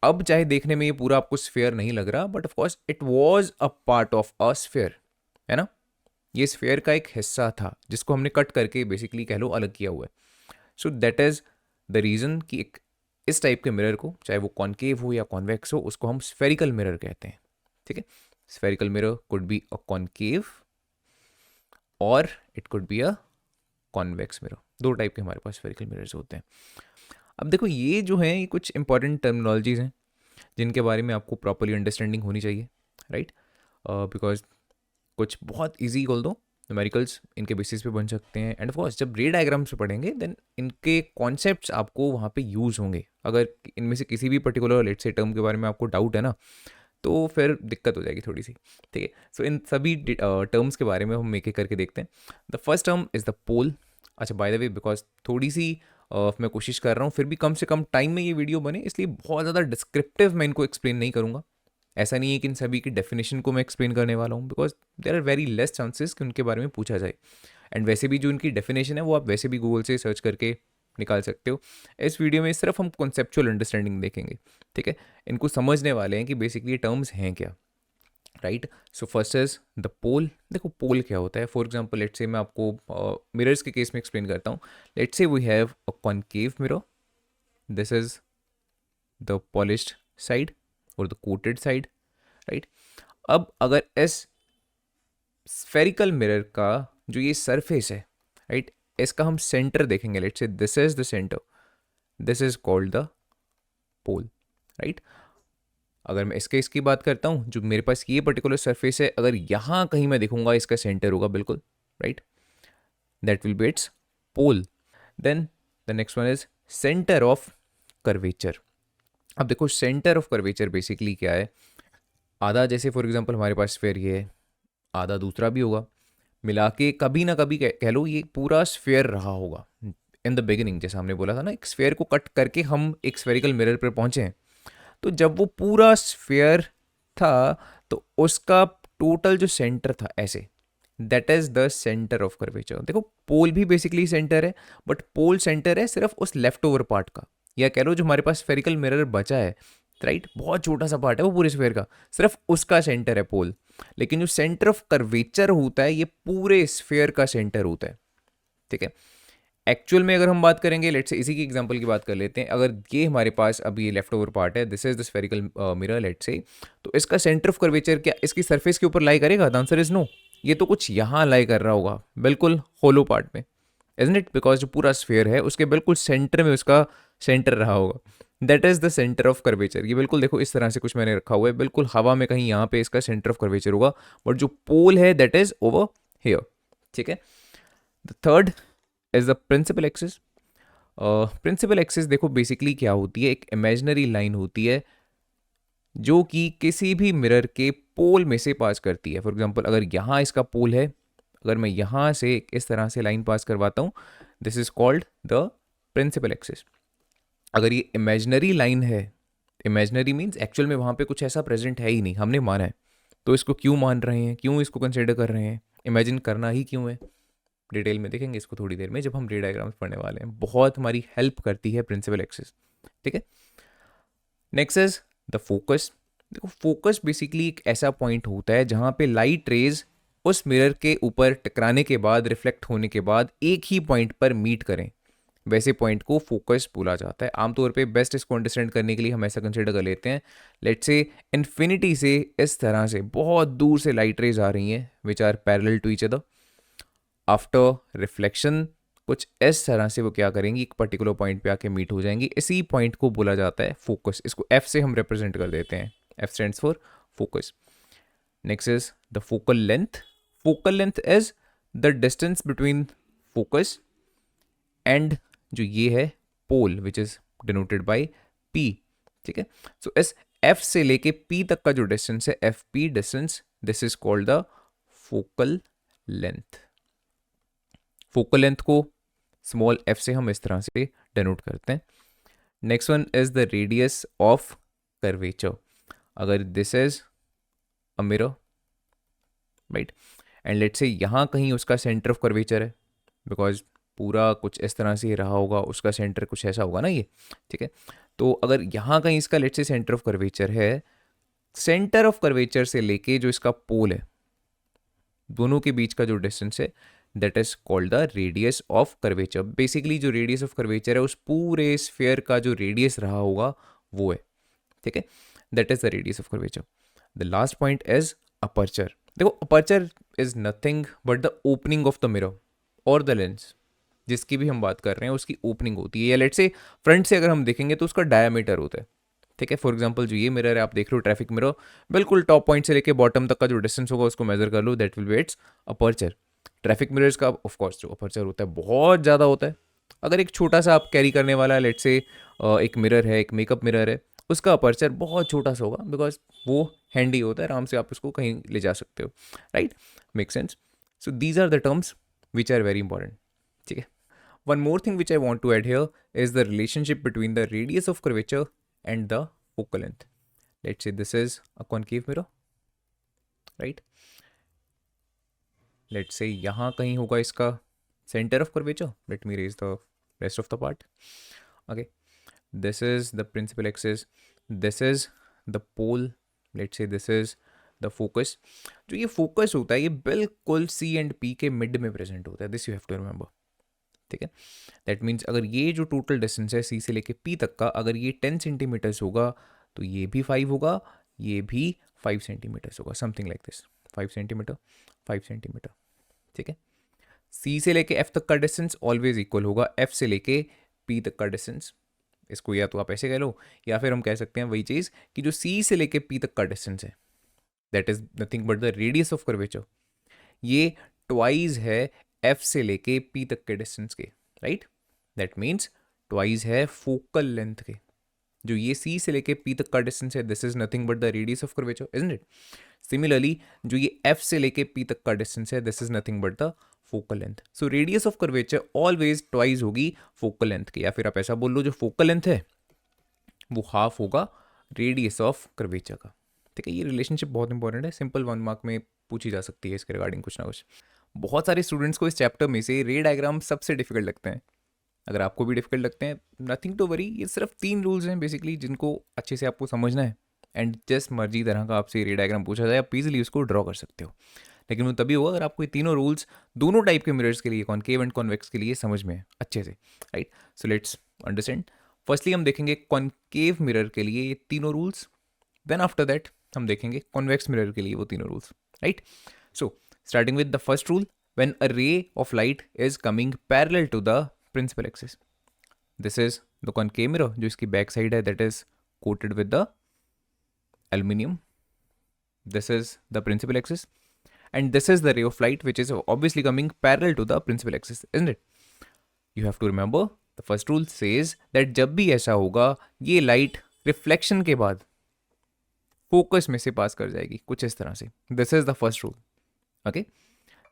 अब चाहे देखने में ये पूरा आपको स्फेयर नहीं लग रहा, but of course it was a part of a sphere, है ना। ये स्फेयर का एक हिस्सा था जिसको हमने कट करके बेसिकली कह लो अलग किया हुआ है। So that is the reason कि एक इस टाइप के मिरर को, चाहे वो कॉनकेव हो या कॉन्वेक्स हो, उसको हम स्फेरिकल मिरर कहते हैं, ठीक है। Spherical mirror could be a concave और it could be a convex mirror, दो टाइप के हमारे पास स्फेरिकल मिरर्स होते हैं। अब देखो, ये जो है ये कुछ इंपॉर्टेंट टर्मिनोलॉजीज हैं जिनके बारे में आपको प्रॉपरली अंडरस्टैंडिंग होनी चाहिए, राइट। बिकॉज कुछ बहुत इजी बोल दो, न्यूमेरिकल्स इनके बेसिस पे बन सकते हैं, एंड ऑफकोर्स जब रे डायग्राम्स पे पढ़ेंगे देन इनके कॉन्सेप्ट्स आपको वहाँ पे यूज़ होंगे। अगर इनमें से किसी भी पर्टिकुलर लेट से टर्म के बारे में आपको डाउट है ना, तो फिर दिक्कत हो जाएगी थोड़ी सी, ठीक है। सो इन सभी टर्म्स के बारे में हम एक एक करके देखते हैं। The first term is the pole. अच्छा, बाय द वे, बिकॉज थोड़ी सी मैं कोशिश कर रहा हूँ फिर भी कम से कम टाइम में ये वीडियो बने, इसलिए बहुत ज़्यादा डिस्क्रिप्टिव मैं इनको एक्सप्लेन नहीं करूँगा। ऐसा नहीं है कि इन सभी की डेफिनेशन को मैं एक्सप्लेन करने वाला हूँ, because there are very less chances कि उनके बारे में पूछा जाए। एंड वैसे भी जो इनकी डेफिनेशन है वो आप वैसे भी गूगल से सर्च करके निकाल सकते हो। इस वीडियो में सिर्फ हम कॉन्सेप्चुअल अंडरस्टैंडिंग देखेंगे, ठीक है। इनको समझने वाले हैं कि बेसिकली ये टर्म्स हैं क्या, right. So first is the pole. देखो पोल क्या होता है, फॉर एग्जाम्पल लेट्स से मैं आपको मिरर्स के केस में एक्सप्लेन करता हूँ। Let's say we have a concave mirror, this is the polished side और द कोटेड साइड, राइट। अब अगर इस स्फेरिकल मिरर का जो ये सरफेस है, राइट, इसका हम सेंटर देखेंगे, let's say this is the centre, this is called the pole, right. अगर मैं इसके इसकी बात करता हूँ, जो मेरे पास ये पर्टिकुलर सरफेस है, अगर यहाँ कहीं मैं देखूंगा इसका सेंटर होगा बिल्कुल, right, that will be its pole. Then the next one is centre of curvature. अब देखो सेंटर ऑफ कर्वेचर बेसिकली क्या है, आधा जैसे फॉर एग्जांपल हमारे पास स्फेयर ये है, आधा दूसरा भी होगा, मिला के कभी ना कभी कह लो ये पूरा स्फेयर रहा होगा इन द बिगिनिंग। जैसे हमने बोला था ना, एक स्फेयर को कट करके हम एक स्फेरिकल मिरर पर पहुंचे हैं, तो जब वो पूरा स्फेयर था तो उसका टोटल जो सेंटर था ऐसे, that is the centre of curvature. देखो पोल भी बेसिकली सेंटर है, बट पोल सेंटर है सिर्फ उस लेफ्ट ओवर पार्ट का, या कह लो जो हमारे पास स्फेरिकल मिरर बचा है, राइट, बहुत छोटा सा पार्ट है वो पूरे स्फेयर का, सिर्फ उसका सेंटर है पोल। लेकिन जो सेंटर ऑफ कर्वेचर होता है ये पूरे स्फेयर का सेंटर होता है, ठीक है। एक्चुअल में अगर हम बात करेंगे, लेट्स से इसी की एग्जांपल की बात कर लेते हैं, अगर ये हमारे पास अभी ये लेफ्ट ओवर पार्ट है, this is the spherical mirror let's say, तो इसका सेंटर ऑफ कर्वेचर क्या इसकी सरफेस के ऊपर लाई करेगा? द आंसर इज नो, ये तो कुछ यहाँ लाई कर रहा होगा, बिल्कुल होलो पार्ट में, इजंट इट, बिकॉज जो पूरा स्फेयर है उसके बिल्कुल सेंटर में उसका सेंटर रहा होगा, that is the centre of curvature. ये बिल्कुल देखो इस तरह से कुछ मैंने रखा हुआ है, बिल्कुल हवा में कहीं यहाँ पे इसका सेंटर ऑफ कर्वेचर होगा, बट जो पोल है दैट इज ओवर हियर, ठीक है। The third is the principal axis. Principal axis देखो बेसिकली क्या होती है, एक इमेजिनरी लाइन होती है जो कि किसी भी मिरर के पोल में से पास करती है। फॉर एग्जांपल अगर यहाँ इसका पोल है, अगर मैं यहाँ से इस तरह से लाइन पास करवाता हूँ, this is called the principal axis. अगर ये इमेजिनरी लाइन है, इमेजिनरी मीन्स एक्चुअल में वहाँ पे कुछ ऐसा प्रेजेंट है ही नहीं, हमने माना है, तो इसको क्यों मान रहे हैं, क्यों इसको कंसिडर कर रहे हैं, इमेजिन करना ही क्यों है, डिटेल में देखेंगे इसको थोड़ी देर में जब हम रे डायग्राम्स पढ़ने वाले हैं, बहुत हमारी हेल्प करती है प्रिंसिपल एक्सिस, ठीक है। Next is the focus. देखो फोकस बेसिकली एक ऐसा पॉइंट होता है जहाँ पे लाइट रेज उस मिरर के ऊपर टकराने के बाद, रिफ्लेक्ट होने के बाद एक ही पॉइंट पर मीट करें, वैसे पॉइंट को फोकस बोला जाता है। आमतौर पे बेस्ट इसको अंडरस्टैंड करने के लिए हम ऐसा कंसिडर कर लेते हैं, लेट्स से इन्फिनिटी से इस तरह से बहुत दूर से लाइट रेज आ रही हैं which are parallel to each other, after reflection कुछ इस तरह से वो क्या करेंगी, एक पर्टिकुलर पॉइंट पे आके मीट हो जाएंगी, इसी पॉइंट को बोला जाता है फोकस। इसको एफ से हम रिप्रेजेंट कर देते हैं, F stands for focus. Next is the focal length. Focal length is the distance between focus and जो ये है pole which is denoted by P, ठीक है। सो इस एफ से लेके पी तक का जो डिस्टेंस है, F P distance, this is called the focal length. Focal length को स्मॉल एफ से हम इस तरह से डिनोट करते हैं। Next one is the radius of curvature. अगर this is a mirror, right, and let's say यहाँ कहीं उसका सेंटर ऑफ कर्वेचर है, बिकॉज पूरा कुछ इस तरह से रहा होगा, उसका सेंटर कुछ ऐसा होगा ना ये, ठीक है। तो अगर यहाँ कहीं इसका let's say centre of curvature है, सेंटर ऑफ कर्वेचर से लेके जो इसका पोल है, दोनों के बीच का जो डिस्टेंस है, that is called the radius of curvature. Basically जो रेडियस ऑफ कर्वेचर है उस पूरे स्फेयर का जो रेडियस रहा होगा वो है, ठीक है, that is the radius of curvature. The last point is aperture. देखो aperture is nothing but the opening of the mirror और द लेंस, जिसकी भी हम बात कर रहे हैं उसकी ओपनिंग होती है, या लेट्स से फ्रंट से अगर हम देखेंगे तो उसका डायमीटर होता है, ठीक है। फॉर एग्जांपल जो ये मिरर है आप देख रहे हो ट्रैफिक मिरर, बिल्कुल टॉप पॉइंट से लेके बॉटम तक का जो डिस्टेंस होगा उसको मेजर कर लो, that will be its aperture. Traffic mirrors का ऑफ कोर्स जो अपर्चर होता है बहुत ज़्यादा होता है। अगर एक छोटा सा आप कैरी करने वाला लेट्स से एक मिरर है, एक मेकअप मिरर है, उसका अपर्चर बहुत छोटा सा होगा, बिकॉज वो हैंडी होता है, आराम से आप उसको कहीं ले जा सकते हो, right, make sense. So these are the terms which are very important, ठीक है। One more thing which I want to add here is the relationship between the radius of curvature and the focal length. Let's say this is a concave mirror, right? Let's say यहाँ कहीं होगा इसका center of curvature. Let me raise the rest of the part. Okay, this is the principal axis. This is the pole. Let's say this is the focus. जो ये focus होता है ये बिल्कुल C and P के mid में present होता है. This you have to remember. ठीक है, दैट मीन्स अगर ये जो टोटल डिस्टेंस है सी से लेके पी तक का, अगर ये 10 सेंटीमीटर्स होगा तो ये भी 5 होगा, ये भी 5 सेंटीमीटर्स होगा, something like this, 5 centimetre 5 centimetre, ठीक है। सी से लेके एफ तक का डिस्टेंस ऑलवेज इक्वल होगा एफ से लेके पी तक का डिस्टेंस। इसको या तो आप ऐसे कह लो, या फिर हम कह सकते हैं वही चीज़ कि जो सी से लेके पी तक का डिस्टेंस है that is nothing but the radius of curvature, ये ट्वाइस है एफ से लेके पी तक के डिस्टेंस के, राइट। दैट मीन्स ट्वाइस है फोकल लेंथ के। जो ये सी से लेके पी तक का डिस्टेंस है this is nothing but the radius of curvature, isn't it. Similarly जो ये एफ से लेके पी तक का डिस्टेंस है this is nothing but the focal length. So radius of curvature always twice होगी फोकल लेंथ की, या फिर आप ऐसा बोल लो जो फोकल लेंथ है वो हाफ होगा रेडियस ऑफ कर्वेचर का। ठीक है, ये रिलेशनशिप बहुत इंपॉर्टेंट है, सिंपल 1 मार्क में पूछी जा सकती है इसके रिगार्डिंग कुछ ना कुछ। बहुत सारे स्टूडेंट्स को इस चैप्टर में से रे डायग्राम सबसे डिफिकल्ट लगते हैं। अगर आपको भी डिफिकल्ट लगते हैं नथिंग टू वरी, ये सिर्फ 3 रूल्स हैं बेसिकली जिनको अच्छे से आपको समझना है, एंड जिस मर्जी तरह का आपसे रे डायग्राम पूछा जाए आप ईजिली उसको ड्रॉ कर सकते हो। लेकिन वो तभी होगा अगर आपको ये तीनों रूल्स दोनों टाइप के मिरर्स के लिए, कॉनकेव एंड कॉन्वेक्स के लिए समझ में है अच्छे से, right. So let's understand. Firstly हम देखेंगे कॉनकेव मिरर के लिए ये तीनों रूल्स, देन आफ्टर दैट हम देखेंगे कॉन्वेक्स मिरर के लिए वो तीनों rules, right. So starting with the first rule, when a ray of light is coming parallel to the principal axis, this is the concave mirror, जो इसकी back side है that is coated with the aluminium, this is the principal axis, and this is the ray of light which is obviously coming parallel to the principal axis, isn't it? You have to remember the first rule says that जब भी ऐसा होगा ये light reflection के बाद focus में से pass कर जाएगी कुछ इस तरह से। This is the first rule, okay.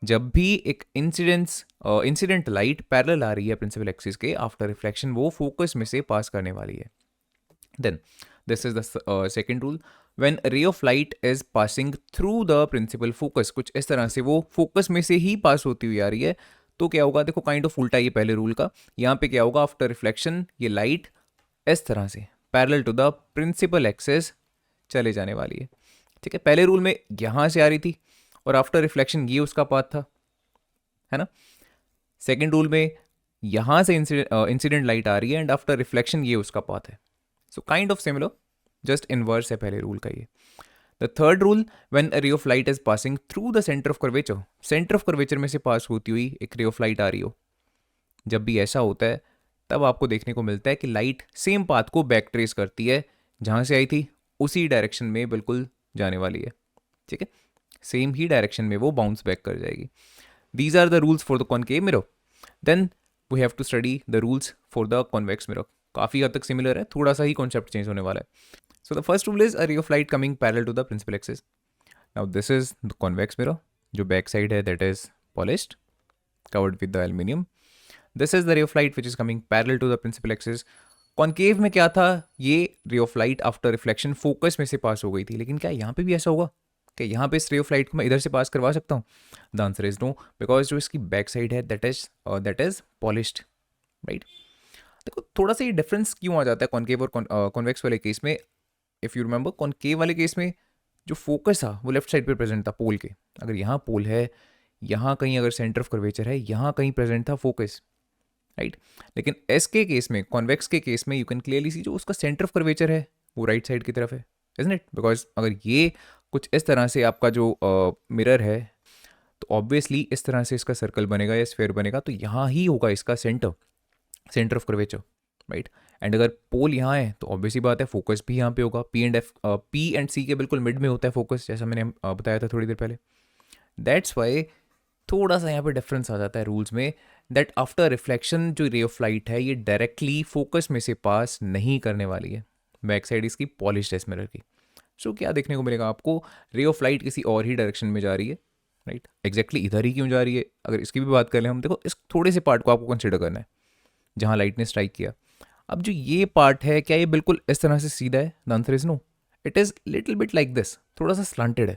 जब भी एक इंसिडेंट लाइट पैरेलल आ रही है प्रिंसिपल एक्सिस के, आफ्टर रिफ्लेक्शन वो फोकस में से पास करने वाली है। Then this is the second rule, when ray of light is passing through the principal focus, कुछ इस तरह से वो फोकस में से ही पास होती हुई आ रही है, तो क्या होगा, देखो काइंड ऑफ उल्टा ये पहले रूल का। यहाँ पे क्या होगा, आफ्टर रिफ्लेक्शन ये लाइट इस तरह से parallel to the principal axis चले जाने वाली है। ठीक है, पहले रूल में यहाँ से आ रही थी और आफ्टर रिफ्लेक्शन ये उसका पाथ था, है ना। सेकेंड रूल में यहाँ से इंसिडेंट लाइट आ रही है एंड आफ्टर रिफ्लेक्शन ये उसका पाथ है। So kind of similar, just inverse है पहले रूल का ये। The third rule, when a ray of light is passing through the centre of curvature, centre of curvature में से पास होती हुई एक रे ऑफ लाइट आ रही हो, जब भी ऐसा होता है तब आपको देखने को मिलता है कि लाइट सेम पाथ को बैक ट्रेस करती है, जहाँ से आई थी उसी डायरेक्शन में बिल्कुल जाने वाली है। ठीक है, सेम ही डायरेक्शन में वो बाउंस बैक कर जाएगी। These are the rules for the concave mirror. Then we have to study the rules for the convex mirror. काफ़ी हद तक सिमिलर है, थोड़ा सा ही कॉन्सेप्ट चेंज होने वाला है। So the first rule is a ray of light coming parallel to the principal axis. Now this is the convex mirror, जो back side है that is polished, covered with the aluminium. This is the ray of light which is coming parallel to the principal axis. Concave में क्या था, ये ray of light after reflection focus में से पास हो गई थी, लेकिन क्या यहाँ पे भी ऐसा होगा कि यहाँ पे इस ray of light को मैं इधर से पास करवा सकता हूँ? The answer is no, because जो इसकी back side है that is polished, right? देखो थोड़ा सा ये डिफरेंस क्यों आ जाता है कॉनकेव और कॉन्वेक्स वाले केस में। इफ़ यू रिमेंबर, कॉनकेव वाले केस में जो फोकस था वो लेफ्ट साइड पे प्रेजेंट था पोल के। अगर यहाँ पोल है, यहाँ कहीं अगर सेंटर ऑफ कर्वेचर है, यहाँ कहीं प्रेजेंट था फोकस, राइट। लेकिन एस के केस में, कॉन्वेक्स के केस में, यू कैन क्लियरली सी जो उसका सेंटर ऑफ कर्वेचर है वो राइट साइड की तरफ है, इजंट इट। बिकॉज अगर ये कुछ इस तरह से आपका जो मिरर है तो ऑब्वियसली इस तरह से इसका सर्कल बनेगा या स्फेयर बनेगा, तो यहाँ ही होगा इसका centre of curvature, right. And अगर पोल यहाँ है तो ऑब्वियसली बात है फोकस भी यहाँ पे होगा। पी एंड सी के बिल्कुल मिड में होता है फोकस, जैसा मैंने बताया था थोड़ी देर पहले। दैट्स वाई थोड़ा सा यहाँ पे डिफरेंस आ जाता है रूल्स में, दैट आफ्टर रिफ्लेक्शन जो रे ऑफ लाइट है ये डायरेक्टली फोकस में से पास नहीं करने वाली है। बैक साइड इसकी पॉलिश्ड है इस मिरर की। सो क्या देखने को मिलेगा आपको, रे ऑफ लाइट किसी और ही डायरेक्शन में जा रही है, राइट। एग्जैक्टली इधर ही क्यों जा रही है, अगर इसकी भी बात कर लें हम, देखो इस थोड़े से पार्ट को आपको कंसिडर करना है जहाँ लाइट ने स्ट्राइक किया। अब जो ये पार्ट है क्या ये बिल्कुल इस तरह से सीधा है? The answer is no, it is little bit like this, थोड़ा सा स्लांटेड है।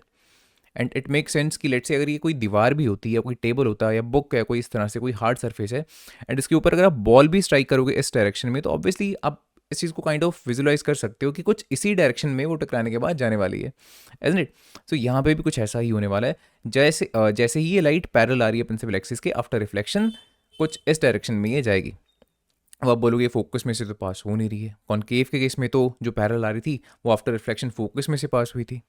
एंड इट मेक सेंस कि लेट्स से अगर ये कोई दीवार भी होती है, कोई टेबल होता है या बुक है, कोई इस तरह से कोई हार्ड सरफेस है, एंड इसके ऊपर अगर आप बॉल भी स्ट्राइक करोगे इस डायरेक्शन में, तो ऑब्वियसली आप इस चीज़ को काइंड ऑफ विजुलाइज कर सकते हो कि कुछ इसी डायरेक्शन में वो टकराने के बाद जाने वाली है, इजंट इट। सो यहाँ पे भी कुछ ऐसा ही होने वाला है। जैसे ही ये लाइट पैरेलल आ रही है प्रिंसिपल एक्सिस के, आफ्टर रिफ्लेक्शन कुछ इस डायरेक्शन में ये जाएगी। अब आप बोलोगे फोकस में से तो पास हो नहीं रही है। कॉनकेव के केस में तो जो पैरेलल आ रही थी वो आफ्टर रिफ्लेक्शन फोकस में से पास हुई थी।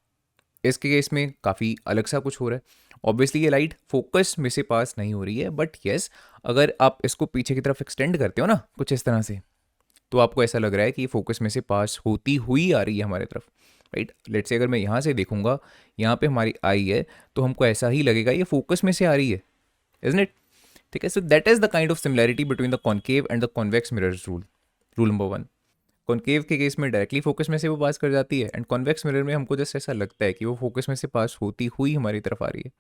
इसके केस में काफ़ी अलग सा कुछ हो रहा है। ऑब्वियसली ये लाइट फोकस में से पास नहीं हो रही है, बट येस अगर आप इसको पीछे की तरफ एक्सटेंड करते हो ना कुछ इस तरह से, तो आपको ऐसा लग रहा है कि ये फोकस में से पास होती हुई आ रही है हमारे तरफ, राइट। लेट्स से अगर मैं यहाँ से देखूंगा, यहाँ पे हमारी आई है, तो हमको ऐसा ही लगेगा ये फोकस में से आ रही है, इजंट इट? ठीक है, so that is the kind of similarity between the concave and the convex mirrors rule. Rule number 1, concave के केस में डायरेक्टली फोकस में से वो पास कर जाती है, एंड कॉन्वेक्स मिरर में हमको जस्ट ऐसा लगता है कि वो फोकस में से पास होती हुई हमारी तरफ आ रही है,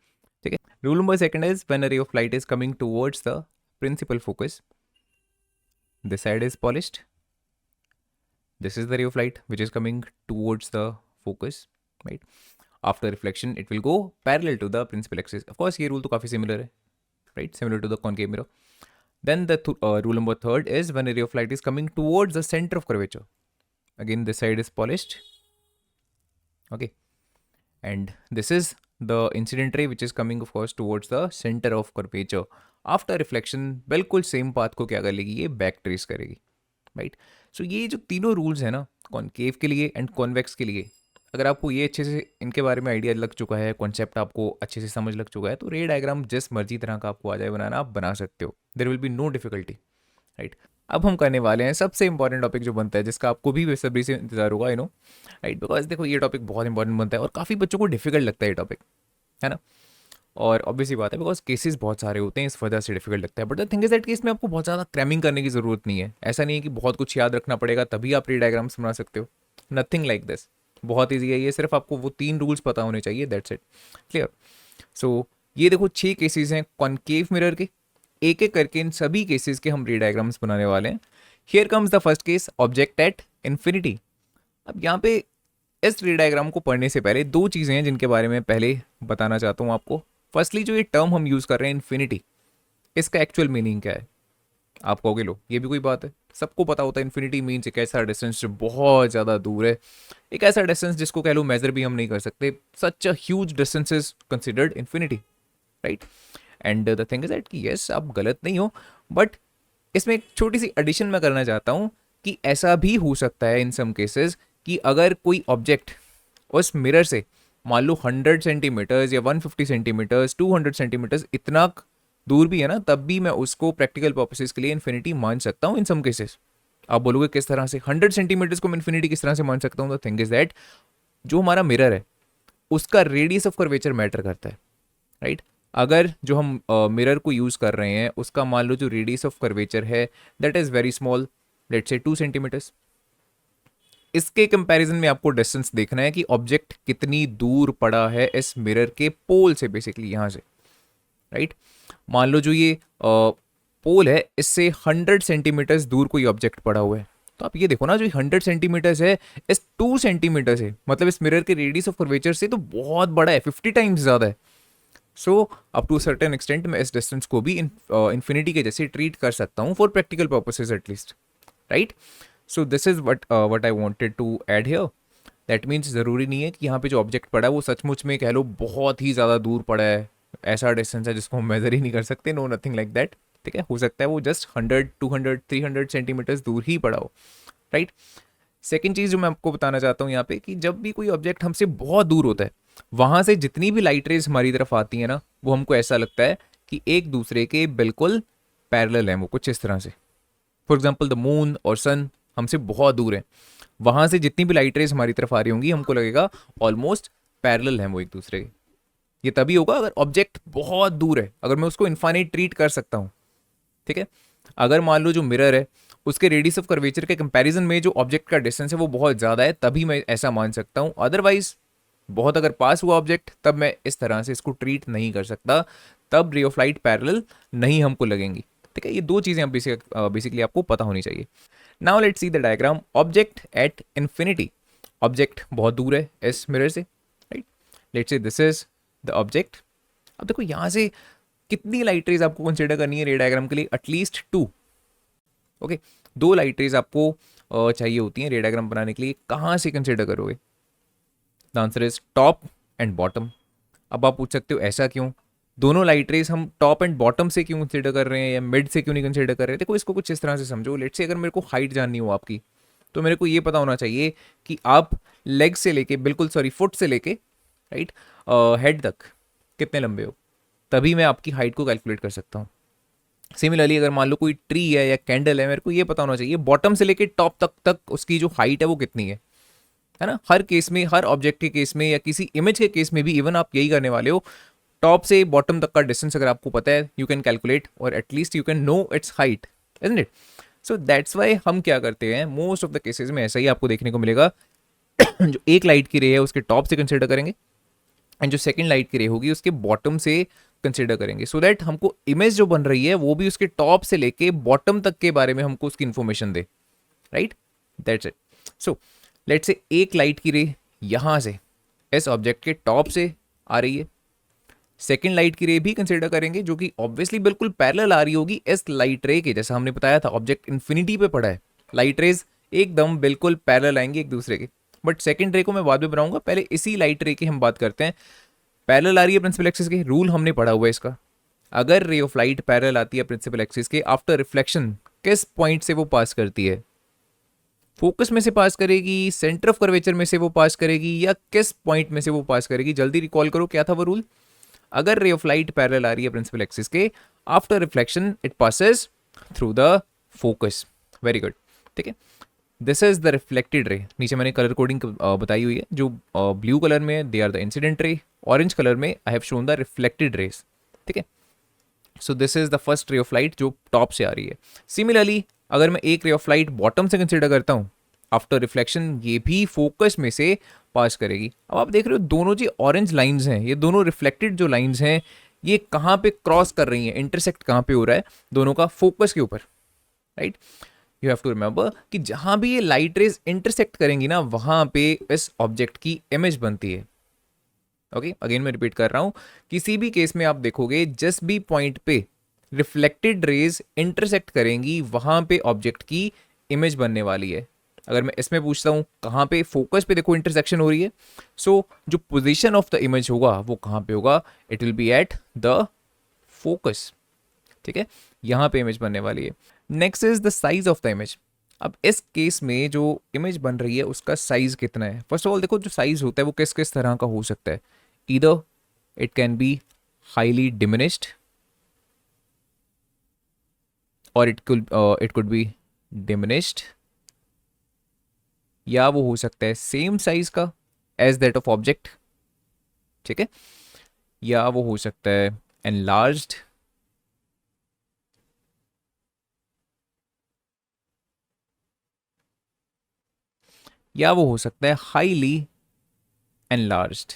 ठीक है। Rule number 2 is when a ray of light is coming towards the principal focus, this side is polished, this is the ray of light which is coming towards the focus, right? After reflection it will go parallel to the principal axis. Of course ये rule तो काफ़ी similar है, right? Similar to the concave mirror. Then the rule number 3 is when a ray of light is coming towards the center of curvature, again this side is polished, okay, and this is the incident ray which is coming of course towards the center of curvature. After reflection बिल्कुल same path को क्या कर लेगी, ये back trace करेगी, right. सो ये जो तीनों रूल्स हैं ना कॉनकेव के लिए एंड कॉन्वेक्स के लिए, अगर आपको ये अच्छे से इनके बारे में आइडिया लग चुका है, कॉन्सेप्ट आपको अच्छे से समझ लग चुका है, तो रे डायग्राम जिस मर्जी तरह का आपको आ जाए बनाना, आप बना सकते हो, there will be no difficulty, right. अब हम करने वाले हैं सबसे इंपॉर्टेंट टॉपिक जो बनता है, जिसका आपको भी बेसब्री से इंतजार होगा, यू नो, राइट, बिकॉज देखो ये टॉपिक बहुत इंपॉर्टेंट बनता है और काफ़ी बच्चों को डिफिकल्ट लगता है ये टॉपिक, है ना। और ऑब्वियसली बात है बिकॉज केसेस बहुत सारे होते हैं, इस वजह से डिफिकल्ट लगता है, but the thing is that कि इसमें आपको बहुत ज़्यादा क्रैमिंग करने की ज़रूरत नहीं है। ऐसा नहीं है कि बहुत कुछ याद रखना पड़ेगा तभी आप रे डायग्राम्स बना सकते हो, नथिंग लाइक दिस, बहुत ईजी है ये, सिर्फ आपको वो 3 रूल्स पता होने चाहिए, दैट्स इट, क्लियर। सो ये देखो 6 केसेस हैं कॉनकेव मिरर के, एक एक करके इन सभी केसेस के हम रे डायग्राम्स बनाने वाले हैं। Here comes the first case, object at infinity. अब यहाँ पे इस रे डायग्राम को पढ़ने से पहले 2 चीज़ें हैं जिनके बारे में पहले बताना चाहता हूँ आपको। फर्स्टली जो ये टर्म हम यूज़ कर रहे हैं इन्फिनिटी, इसका एक्चुअल मीनिंग क्या है? आप कहोगे लो ये भी कोई बात है, सबको पता होता है इन्फिनिटी मीन्स एक ऐसा डिस्टेंस जो बहुत ज़्यादा दूर है, एक ऐसा डिस्टेंस जिसको कह लो मेजर भी हम नहीं कर सकते, such a huge distance is considered infinity, right. And the thing is that कि यस आप गलत नहीं हो, बट इसमें एक छोटी सी एडिशन मैं करना चाहता हूँ कि ऐसा भी हो सकता है इन सम केसेस कि अगर कोई ऑब्जेक्ट उस मिरर से मान लो 100 सेंटीमीटर्स या 150 सेंटीमीटर्स 200 सेंटीमीटर्स इतना दूर भी है ना, तब भी मैं उसको प्रैक्टिकल पर्पसेस के लिए इन्फिनिटी मान सकता हूँ इन सम केसेस। आप बोलोगे किस तरह से 100 सेंटीमीटर्स को मैं इन्फिनिटी किस तरह से मान सकता हूँ? द थिंग इज दैट जो हमारा मिरर है उसका रेडियस ऑफ कर्वेचर मैटर करता है, राइट। अगर जो हम मिरर को यूज़ कर रहे हैं उसका मान लो जो रेडियस ऑफ कर्वेचर है that is very small, let's say 2 centimetres, इसके कंपैरिजन में आपको डिस्टेंस देखना है कि ऑब्जेक्ट कितनी दूर पड़ा है इस मिरर के पोल से, बेसिकली यहाँ से, राइट। मान लो जो ये पोल है इससे 100 सेंटीमीटर्स दूर कोई ऑब्जेक्ट पड़ा हुआ है, तो आप ये देखो ना जो 100 सेंटीमीटर्स है इस 2 सेंटीमीटर से, मतलब इस मिरर के रेडियस ऑफ कर्वेचर से तो बहुत बड़ा है, 50 टाइम्स ज़्यादा है। So up to certain extent मैं इस डिस्टेंस को भी इन्फिनिटी के जैसे ट्रीट कर सकता हूँ for practical purposes at least, right. So this is what I wanted to add here, that means ज़रूरी नहीं है कि यहाँ पे जो ऑब्जेक्ट पड़ा है वो सचमुच में कह लो बहुत ही ज़्यादा दूर पड़ा है, ऐसा डिस्टेंस है जिसको हम मेजर ही नहीं कर सकते, नो नथिंग लाइक दैट, ठीक है। हो सकता है वो जस्ट 100 200 300 सेंटीमीटर्स दूर ही पड़ा हो, राइट। सेकेंड चीज़ जो मैं आपको बताना चाहता हूँ यहाँ पे कि जब भी कोई ऑब्जेक्ट हमसे बहुत दूर होता है, वहाँ से जितनी भी लाइट रेज हमारी तरफ आती है ना, वो हमको ऐसा लगता है कि एक दूसरे के बिल्कुल पैरेलल हैं, वो कुछ इस तरह से। फॉर एग्जाम्पल द मून और सन हमसे बहुत दूर हैं, वहाँ से जितनी भी लाइट रेज हमारी तरफ आ रही होंगी हमको लगेगा ऑलमोस्ट पैरेलल हैं वो एक दूसरे के। ये तभी होगा अगर ऑब्जेक्ट बहुत दूर है, अगर मैं उसको इनफाइनाइट ट्रीट कर सकता हूँ, ठीक है। अगर मान लो जो मिरर है उसके रेडियस ऑफ कर्वेचर के कंपैरिजन में जो ऑब्जेक्ट का डिस्टेंस है वो बहुत ज़्यादा है, तभी मैं ऐसा मान सकता हूँ। अदरवाइज बहुत अगर पास हुआ ऑब्जेक्ट तब मैं इस तरह से इसको ट्रीट नहीं कर सकता, तब रे ऑफ लाइट पैरेलल नहीं हमको लगेंगी, ठीक है। ये 2 चीज़ें बेसिकली आपको पता होनी चाहिए। Now let's see the diagram object at infinity. Object बहुत दूर है इस मिरर से, right. Let's say this is the object. अब देखो यहाँ से कितनी लाइट रेज आपको कंसिडर करनी है रे डायग्राम के लिए? At least 2, okay. 2 लाइट रेज आपको चाहिए होती हैं रे डायग्राम बनाने के लिए। कहाँ से कंसिडर करोगे? The answer is top and bottom. अब आप पूछ सकते हो ऐसा क्यों, दोनों लाइट रेस हम टॉप एंड बॉटम से क्यों कंसिडर कर रहे हैं या मिड से क्यों नहीं कंसिडर कर रहे हैं? देखो इसको कुछ इस तरह से समझो, लेट्स से अगर मेरे को हाइट जाननी हो आपकी, तो मेरे को ये पता होना चाहिए कि आप लेग से लेके बिल्कुल फुट से लेके राइट हेड तक कितने लंबे हो, तभी मैं आपकी हाइट को कैलकुलेट कर सकता हूँ। सिमिलरली अगर मान लो कोई ट्री है या कैंडल है, मेरे को ये पता होना चाहिए बॉटम से लेके टॉप तक उसकी जो हाइट है वो कितनी है ना। हर केस में, हर ऑब्जेक्ट के केस में या किसी इमेज के केस में भी इवन आप यही करने वाले हो। टॉप से बॉटम तक का डिस्टेंस अगर आपको पता है, यू कैन कैलकुलेट और at least you can know its height, isn't it. So that's why हम क्या करते हैं, मोस्ट ऑफ द केसेस में ऐसा ही आपको देखने को मिलेगा। जो एक लाइट की रे है उसके टॉप से कंसिडर करेंगे, एंड जो सेकंड लाइट की रे होगी उसके बॉटम से कंसिडर करेंगे, सो दैट हमको इमेज जो बन रही है वो भी उसके टॉप से लेके बॉटम तक के बारे में हमको उसकी information they, right. That's it. So let's say एक लाइट की रे यहां से इस ऑब्जेक्ट के टॉप से आ रही है, सेकेंड लाइट की रे भी कंसिडर करेंगे जो कि ऑब्वियसली बिल्कुल पैरेलल आ रही होगी इस लाइट रे के, जैसा हमने बताया था ऑब्जेक्ट इन्फिनिटी पे पड़ा है, लाइट रेज एकदम बिल्कुल पैरेलल आएंगे एक दूसरे के। बट सेकंड रे को मैं बाद में बनाऊंगा, पहले इसी लाइट रे की हम बात करते हैं। पैरेलल आ रही है प्रिंसिपल एक्सिस के, रूल हमने पढ़ा हुआ है इसका। अगर रे ऑफ लाइट पैरेलल आती है प्रिंसिपल एक्सिस के, आफ्टर रिफ्लेक्शन किस पॉइंट से वो पास करती है, फोकस में से पास करेगी, सेंटर ऑफ कर्वेचर में से वो पास करेगी, या किस पॉइंट में से वो पास करेगी। जल्दी रिकॉल करो क्या था वो रूल। अगर रे ऑफ लाइट पैरेलल आ रही है प्रिंसिपल एक्सिस के, after reflection it passes through the focus. Very good, ठीक है। दिस इज द रिफ्लेक्टेड रे। नीचे मैंने कलर कोडिंग बताई हुई है, जो ब्लू कलर में है they are the incident ray, orange colour में I have shown the reflected rays, ठीक है। So this is the first ray of light जो टॉप से आ रही है। सिमिलरली अगर मैं एक रे ऑफ लाइट बॉटम से कंसिडर करता हूँ, आफ्टर रिफ्लेक्शन ये भी फोकस में से पास करेगी। अब आप देख रहे हो दोनों जी ऑरेंज लाइंस हैं, ये दोनों रिफ्लेक्टेड जो लाइंस हैं ये कहाँ पे क्रॉस कर रही हैं, इंटरसेक्ट कहाँ पे हो रहा है दोनों का, फोकस के ऊपर, right. You have to remember कि जहां भी ये लाइट रेज इंटरसेक्ट करेंगी ना, वहां पे इस ऑब्जेक्ट की इमेज बनती है। ओके, अगेन मैं रिपीट कर रहा हूं, किसी भी केस में आप देखोगे जिस भी पॉइंट पे रिफ्लेक्टेड रेज इंटरसेक्ट करेंगी वहां पे ऑब्जेक्ट की इमेज बनने वाली है। अगर मैं इसमें पूछता हूं कहां पे, फोकस पे देखो इंटरसेक्शन हो रही है, सो जो पोजीशन ऑफ द इमेज होगा वो कहां पे होगा, it will be at the focus, ठीक है। यहां पे इमेज बनने वाली है। Next is the size of the image. अब इस केस में जो इमेज बन रही है उसका साइज कितना है। फर्स्ट ऑफ ऑल देखो जो साइज होता है वो किस किस तरह का हो सकता है। Either it can be highly diminished और इट कुड बी डिमिनिश्ड, या वो हो सकता है सेम साइज का एज दैट ऑफ ऑब्जेक्ट, ठीक है, या वो हो सकता है एनलार्ज्ड, या वो हो सकता है highly enlarged.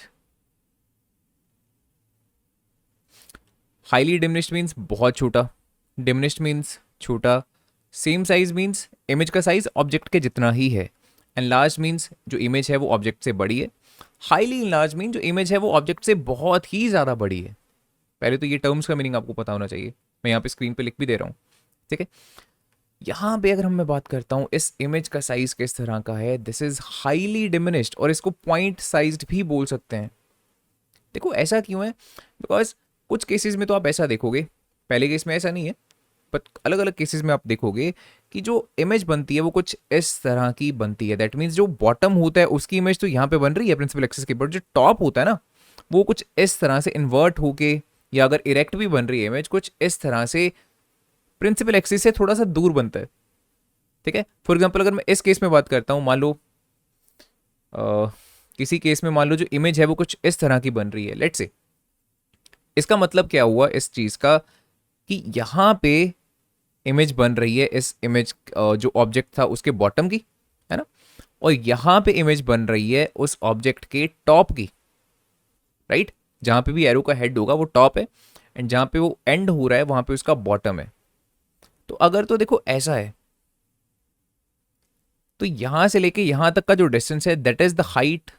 Highly diminished means बहुत छोटा, डिमिनिश्ड मीन्स छोटा, सेम साइज मीन्स इमेज का साइज ऑब्जेक्ट के जितना ही है, एनलार्ज मीन्स जो इमेज है वो ऑब्जेक्ट से बड़ी है, हाईली एनलार्ज मीन जो इमेज है वो ऑब्जेक्ट से बहुत ही ज़्यादा बड़ी है। पहले तो ये टर्म्स का मीनिंग आपको पता होना चाहिए, मैं यहाँ पे स्क्रीन पे लिख भी दे रहा हूँ, ठीक है। यहाँ पे अगर मैं बात करता हूँ इस इमेज का साइज किस तरह का है, दिस इज हाईली डिमिनिश्ड, और इसको पॉइंट साइज्ड भी बोल सकते हैं। देखो ऐसा क्यों है, बिकॉज कुछ केसेस में तो आप ऐसा देखोगे, पहले केस में ऐसा नहीं है, बट अलग अलग केसेस में आप देखोगे कि जो इमेज बनती है वो कुछ इस तरह की बनती है। दैट मीन्स जो बॉटम होता है उसकी इमेज तो यहाँ पे बन रही है प्रिंसिपल एक्सिस के, बट जो टॉप होता है ना वो कुछ इस तरह से इन्वर्ट होके, या अगर इरेक्ट भी बन रही है इमेज कुछ इस तरह से प्रिंसिपल एक्सिस से थोड़ा सा दूर बनता है, ठीक है। फॉर एग्जाम्पल अगर मैं इस केस में बात करता हूँ, मान लो किसी केस में मान लो जो इमेज है वो कुछ इस तरह की बन रही है, लेट्स से, इसका मतलब क्या हुआ इस चीज का कि यहां पे इमेज बन रही है इस इमेज जो ऑब्जेक्ट था उसके बॉटम की, है ना, और यहां पे इमेज बन रही है उस ऑब्जेक्ट के टॉप की, राइट। जहां पे भी एरो का हेड होगा वो टॉप है, एंड जहां पे वो एंड हो रहा है वहां पे उसका बॉटम है। तो अगर तो देखो ऐसा है, तो यहां से लेके यहां तक का जो डिस्टेंस है that is the height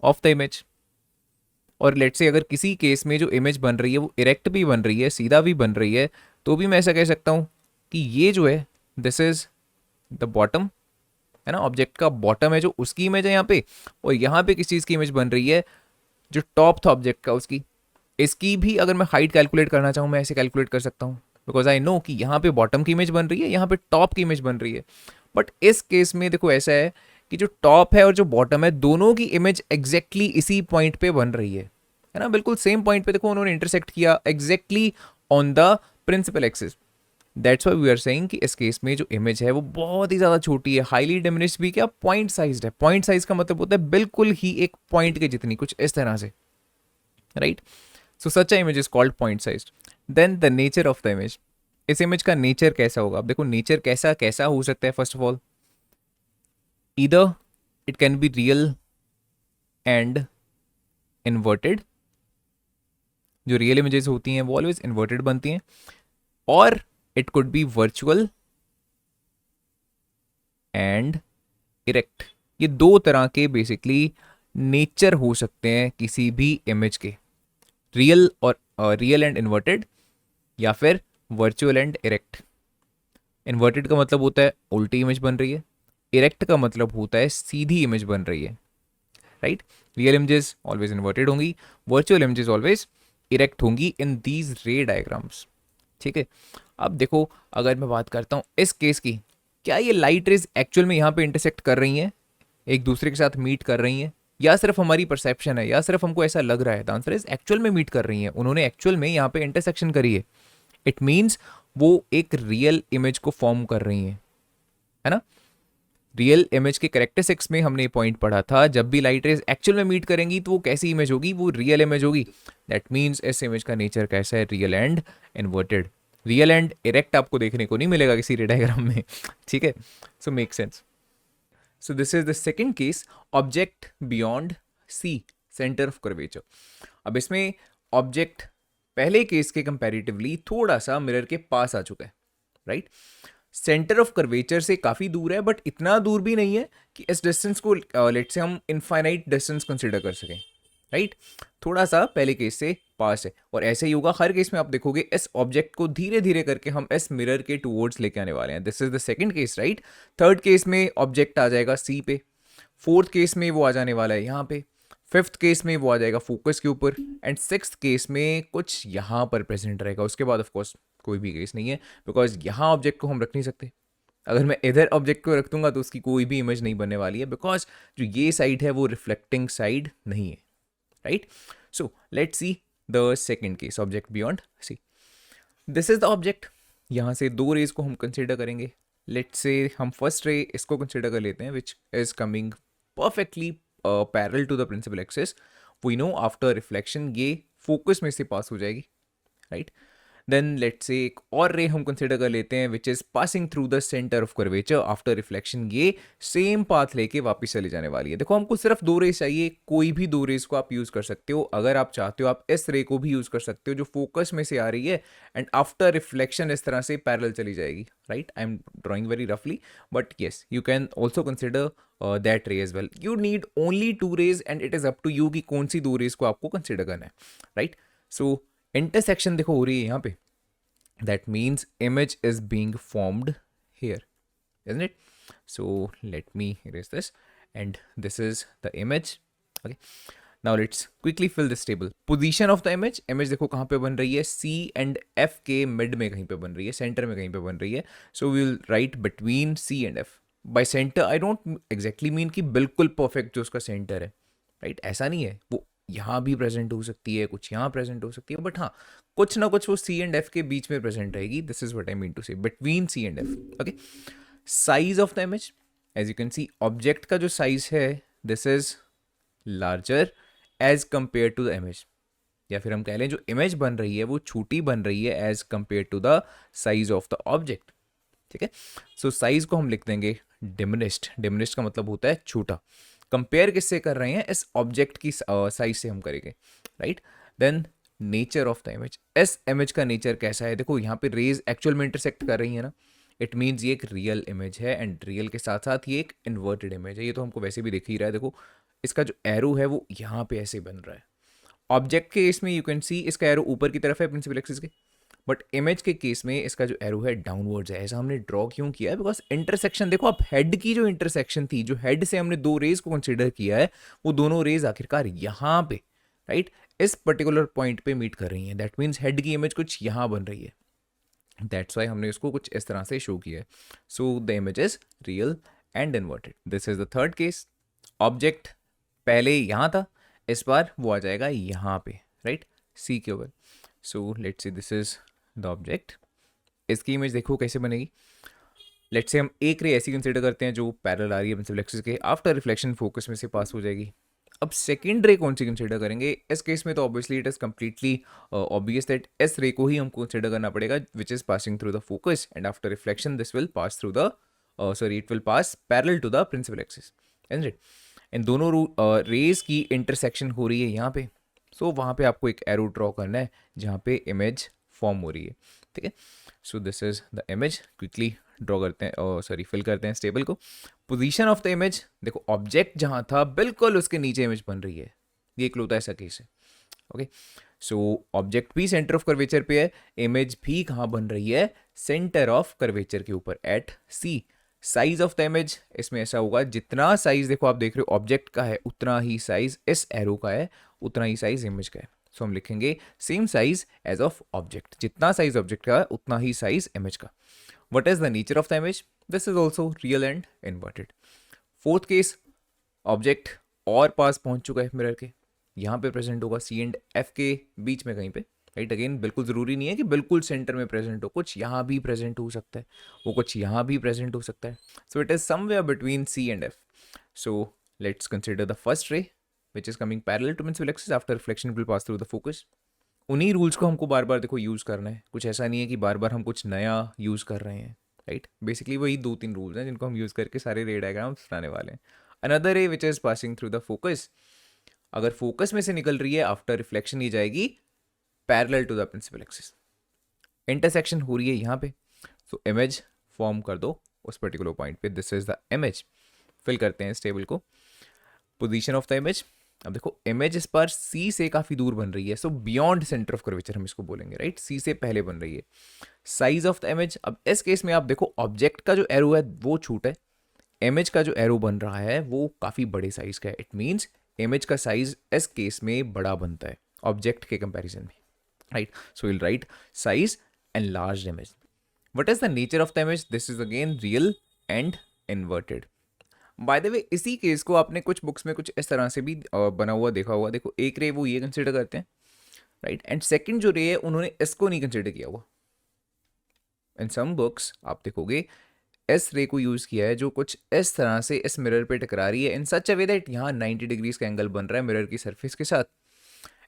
of the image. और लेट्स से अगर किसी केस में जो इमेज बन रही है वो इरेक्ट भी बन रही है, सीधा भी बन रही है, तो भी मैं ऐसा कह सकता हूं कि ये जो है दिस इज द बॉटम, है ना, ऑब्जेक्ट का बॉटम है जो उसकी इमेज है यहाँ पे, और यहाँ पे किस चीज़ की इमेज बन रही है, जो टॉप था ऑब्जेक्ट का उसकी। इसकी भी अगर मैं हाइट कैलकुलेट करना चाहूँ मैं ऐसे कैलकुलेट कर सकता हूँ, बिकॉज आई नो कि यहाँ पे बॉटम की इमेज बन रही है, यहाँ पे टॉप की इमेज बन रही है। बट इस केस में देखो ऐसा है कि जो टॉप है और जो बॉटम है दोनों की इमेज एग्जैक्टली इसी पॉइंट पे बन रही है, है ना, बिल्कुल सेम पॉइंट पे देखो उन्होंने इंटरसेक्ट किया exactly on the principal axis. That's why we are saying कि इस केस में जो इमेज है वो बहुत ही ज़्यादा छोटी है, हाईली डिमिनिश्ड भी क्या, पॉइंट साइज्ड है। पॉइंट साइज का मतलब होता है बिल्कुल ही एक पॉइंट के जितनी, कुछ इस तरह से, right. So such a image is called point sized. Then the nature of the image, इस इमेज का नेचर कैसा होगा। अब देखो नेचर कैसा कैसा हो सकता है। First of all, either it can be real and inverted. जो रियल इमेजेस होती हैं वो ऑलवेज इन्वर्टेड बनती हैं, और it could B virtual and erect. ये दो तरह के बेसिकली नेचर हो सकते हैं किसी भी इमेज के, रियल और रियल एंड इन्वर्टेड, या फिर वर्चुअल एंड इरेक्ट। इन्वर्टेड का मतलब होता है उल्टी इमेज बन रही है, इरेक्ट का मतलब होता है सीधी इमेज बन रही है, right. Real images always inverted होंगी, वर्चुअल इमेजेस ऑलवेज इरेक्ट होंगी इन दीज रे डायग्राम्स, ठीक है। अब देखो अगर मैं बात करता हूँ इस केस की, क्या ये लाइट रेज एक्चुअल में यहाँ पे इंटरसेक्ट कर रही हैं, एक दूसरे के साथ मीट कर रही हैं, या सिर्फ हमारी परसेप्शन है, या सिर्फ हमको ऐसा लग रहा है। द आंसर इज एक्चुअल में मीट कर रही हैं, उन्होंने एक्चुअल में यहाँ पे इंटरसेक्शन करी है। इट मीन्स वो एक रियल इमेज को फॉर्म कर रही हैं, है ना। रियल इमेज के कैरेक्टरिस्टिक्स में हमने पॉइंट पढ़ा था, जब भी लाइट रेज एक्चुअल में मीट करेंगी तो वो कैसी इमेज होगी, वो रियल इमेज होगी। दैट मीन्स इस इमेज का नेचर कैसा है, real and inverted. Real and erect आपको देखने को नहीं मिलेगा किसी रे डायग्राम में, ठीक है। So make sense. So this is the second case, object beyond C, centre of curvature. अब इसमें ऑब्जेक्ट पहले केस के कंपैरेटिवली थोड़ा सा मिरर के पास आ चुका है, राइट। सेंटर ऑफ कर्वेचर से काफी दूर है, बट इतना दूर भी नहीं है कि इस डिस्टेंस को लेट से हम इनफाइनाइट डिस्टेंस कंसिडर कर सकें, राइट। थोड़ा सा पहले केस से पास है, और ऐसे ही होगा हर केस में। आप देखोगे इस ऑब्जेक्ट को धीरे धीरे करके हम इस मिरर के टूवर्ड्स लेके आने वाले हैं। This is the second case, right. Third case में ऑब्जेक्ट आ जाएगा सी पे, फोर्थ केस में वो आ जाने वाला है यहाँ पे, फिफ्थ केस में वो आ जाएगा फोकस के ऊपर, एंड सिक्स्थ केस में कुछ यहाँ पर प्रेजेंट रहेगा। उसके बाद ऑफकोर्स कोई भी केस नहीं है, बिकॉज यहाँ ऑब्जेक्ट को हम रख नहीं सकते। अगर मैं इधर ऑब्जेक्ट को रख दूंगा तो उसकी कोई भी इमेज नहीं बनने वाली है, बिकॉज जो ये साइड है वो रिफ्लेक्टिंग साइड नहीं है, right. So let's see the second case, object beyond C. This is the object, यहाँ से दो रेज को हम कंसिडर करेंगे। लेट्स से हम फर्स्ट रे इसको कंसिडर कर लेते हैं, which is coming perfectly parallel to the principal axis. We know after reflection ये फोकस में से पास हो जाएगी, राइट। देन लेट्स से एक और रे हम कंसिडर कर लेते हैं, which is passing through the centre of curvature after reflection. ये सेम पाथ लेके वापस चले जाने वाली है। देखो हमको सिर्फ दो रेस चाहिए, कोई भी दो रेस को आप यूज कर सकते हो। अगर आप चाहते हो आप इस रे को भी यूज कर सकते हो जो फोकस में से आ रही है, एंड आफ्टर रिफ्लेक्शन इस तरह से पैरेलल चली जाएगी, right. I am drawing very रफली, but yes you can also consider that ray as well. You need only two rays and it is up to you कि कौन सी दो रेस को आपको कंसिडर करना है, राइट। सो इंटरसेक्शन देखो हो रही है यहाँ पे, that means image is being formed here, isn't it? So let me erase this, and this is the image, okay। now let's quickly fill this table। position of the image देखो कहाँ पे बन रही है, C and F के mid में कहीं पे बन रही है, सेंटर में कहीं पे बन रही है। so we will write between C and F। by center I don't exactly mean कि बिल्कुल परफेक्ट जो उसका सेंटर है, राइट। ऐसा नहीं है, वो यहाँ भी प्रेजेंट हो सकती है, कुछ यहाँ प्रेजेंट हो सकती है, बट हाँ कुछ ना कुछ वो सी एंड एफ के बीच में प्रेजेंट रहेगी। This is what I mean to say, between C and F, okay. Size of the image, as you can see object का जो साइज है this is larger as compare to the image, या फिर हम कह लें जो इमेज बन रही है वो छोटी बन रही है as compare to the size of the object, ठीक है। सो साइज को हम लिख देंगे डिमिनिश्ड। डिमिनिश्ड का मतलब होता है छोटा। कंपेयर किससे कर रहे हैं, इस ऑब्जेक्ट की साइज से हम करेंगे, right. Then nature of the image, इस इमेज का नेचर कैसा है। देखो यहाँ पे रेज एक्चुअल में इंटरसेक्ट कर रही है ना, इट मीन्स ये एक रियल इमेज है, एंड रियल के साथ साथ ये एक इन्वर्टेड इमेज है। ये तो हमको वैसे भी दिख ही रहा है, देखो इसका जो एरो है वो यहाँ पे ऐसे बन रहा है। ऑब्जेक्ट के केस में यू कैन सी इसका एरो ऊपर की तरफ है प्रिंसिपल एक्सिस के, बट इमेज के केस में इसका जो एरो है डाउनवर्ड्स है। ऐसा हमने ड्रॉ क्यों किया है, बिकॉज इंटरसेक्शन देखो आप, हेड की जो इंटरसेक्शन थी, जो हेड से हमने दो रेज को कंसिडर किया है, वो दोनों रेज आखिरकार यहाँ पे, राइट, इस पर्टिकुलर पॉइंट पे मीट कर रही हैं। दैट मीन्स हेड की इमेज कुछ यहाँ बन रही है, दैट्स वाई हमने इसको कुछ इस तरह से शो किया है। So the image is real and inverted. This is the third case, object पहले यहाँ था, इस बार वो आ जाएगा यहाँ पे, राइट, सी के ऊपर। So let's say this is the object. इसकी इमेज देखो कैसे बनेगी। लेट्स से हम एक रे ऐसी कंसिडर करते हैं जो पैरेलल आ रही है प्रिंसिपल एक्सिस के, आफ्टर रिफ्लेक्शन फोकस में से पास हो जाएगी। अब सेकेंड रे कौन सी कंसिडर करेंगे इस केस में? तो obviously it is completely obvious that S ray को ही हमको कंसिडर करना पड़ेगा, which is passing through the focus, and after reflection this will pass through the it will pass parallel to the principal axis, and it. इन दोनों rays की intersection हो रही है यहाँ पे। सो वहाँ पे आपको एक एरो ड्रॉ करना है जहाँ पे इमेज फॉर्म हो रही है, ठीक है। So this is the image, quickly draw करते हैं, फिल करते हैं इस टेबल को। पोजीशन ऑफ द इमेज, देखो ऑब्जेक्ट जहाँ था बिल्कुल उसके नीचे इमेज बन रही है, ये इकलौता ऐसा केस है, ओके। सो ऑब्जेक्ट भी सेंटर ऑफ कर्वेचर पे है, इमेज भी कहाँ बन रही है? सेंटर ऑफ कर्वेचर के ऊपर, at C. Size of the image, इसमें ऐसा होगा जितना साइज देखो आप देख रहे हो ऑब्जेक्ट का है उतना ही साइज इस एरो का है, उतना ही साइज इमेज का है। सो हम लिखेंगे same size as of object, जितना साइज ऑब्जेक्ट का है उतना ही साइज इमेज का। What is the nature of the image? This is also real and inverted. Fourth case, object और पास पहुंच चुका है मिरर के, यहाँ पे प्रेजेंट होगा सी एंड एफ के बीच में कहीं पे, राइट। अगेन बिल्कुल ज़रूरी नहीं है कि बिल्कुल सेंटर में प्रेजेंट हो, कुछ यहाँ भी प्रेजेंट हो सकता है, वो कुछ यहाँ भी प्रेजेंट हो सकता है। So it is somewhere between C and F. So let's consider the first ray which is coming parallel to principal axis, after reflection will pass through the focus. उन्हीं रूल्स को हमको बार बार देखो यूज़ करना है, कुछ ऐसा नहीं है कि बार बार हम कुछ नया यूज़ कर रहे हैं, राइट। बेसिकली वही 2-3 रूल्स हैं जिनको हम यूज़ करके सारे रे डायग्राम्स बनाने वाले हैं। Another ray which is passing through the focus, अगर फोकस में से निकल रही है आफ्टर रिफ्लेक्शन ये जाएगी parallel to the principal axis. Intersection हो रही है यहाँ पे, सो इमेज फॉर्म कर दो उस पर्टिकुलर पॉइंट पे, this is the image. Fill करते हैं इस टेबल को। पोजीशन ऑफ द इमेज, अब देखो इमेज इस पर सी से काफ़ी दूर बन रही है, सो बियॉन्ड सेंटर ऑफ कर्वेचर हम इसको बोलेंगे, राइट, सी से पहले बन रही है। साइज ऑफ द इमेज, अब इस केस में आप देखो ऑब्जेक्ट का जो एरो है वो छोटा है, इमेज का जो एरो बन रहा है वो काफ़ी बड़े साइज का है। इट मीन्स इमेज का साइज इस केस में बड़ा बनता है ऑब्जेक्ट के कंपैरिजन में, right. So will write size and large image. What is the nature of the image? This is again real and inverted. By the way इसी case को आपने कुछ बुक्स में कुछ इस तरह से भी बना हुआ देखा हुआ। देखो एक रे वो ये कंसिडर करते हैं, राइट, एंड सेकंड जो रे है उन्होंने इसको नहीं कंसिडर किया हुआ। इन सम बुक्स आप देखोगे इस रे को यूज़ किया है जो कुछ इस तरह से इस मिरर पे टकरा रही है, इन सच अ वे दैट यहाँ 90 डिग्रीज का एंगल बन रहा है मिरर की सरफेस के साथ,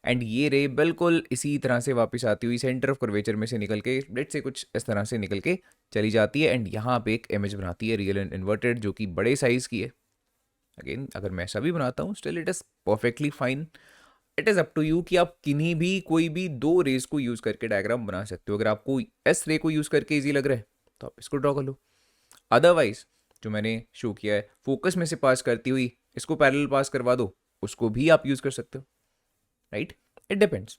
एंड ये रे बिल्कुल इसी तरह से वापस आती हुई सेंटर ऑफ कर्वेचर में से निकल के लेट से कुछ इस तरह से निकल के चली जाती है, एंड यहाँ पे एक इमेज बनाती है रियल एंड इन्वर्टेड जो कि बड़े साइज की है। अगेन अगर मैं ऐसा भी बनाता हूँ still it is perfectly fine. It is up to you कि आप किन्हीं भी कोई भी दो रेज को यूज़ करके डायग्राम बना सकते हो। अगर आपको एस रे को यूज़ करके ईजी लग रहा है तो आप इसको ड्रॉ कर लो, अदरवाइज जो मैंने शो किया है फोकस में से पास करती हुई इसको पैरेलल पास करवा दो, उसको भी आप यूज़ कर सकते हो, राइट। इट डिपेंड्स,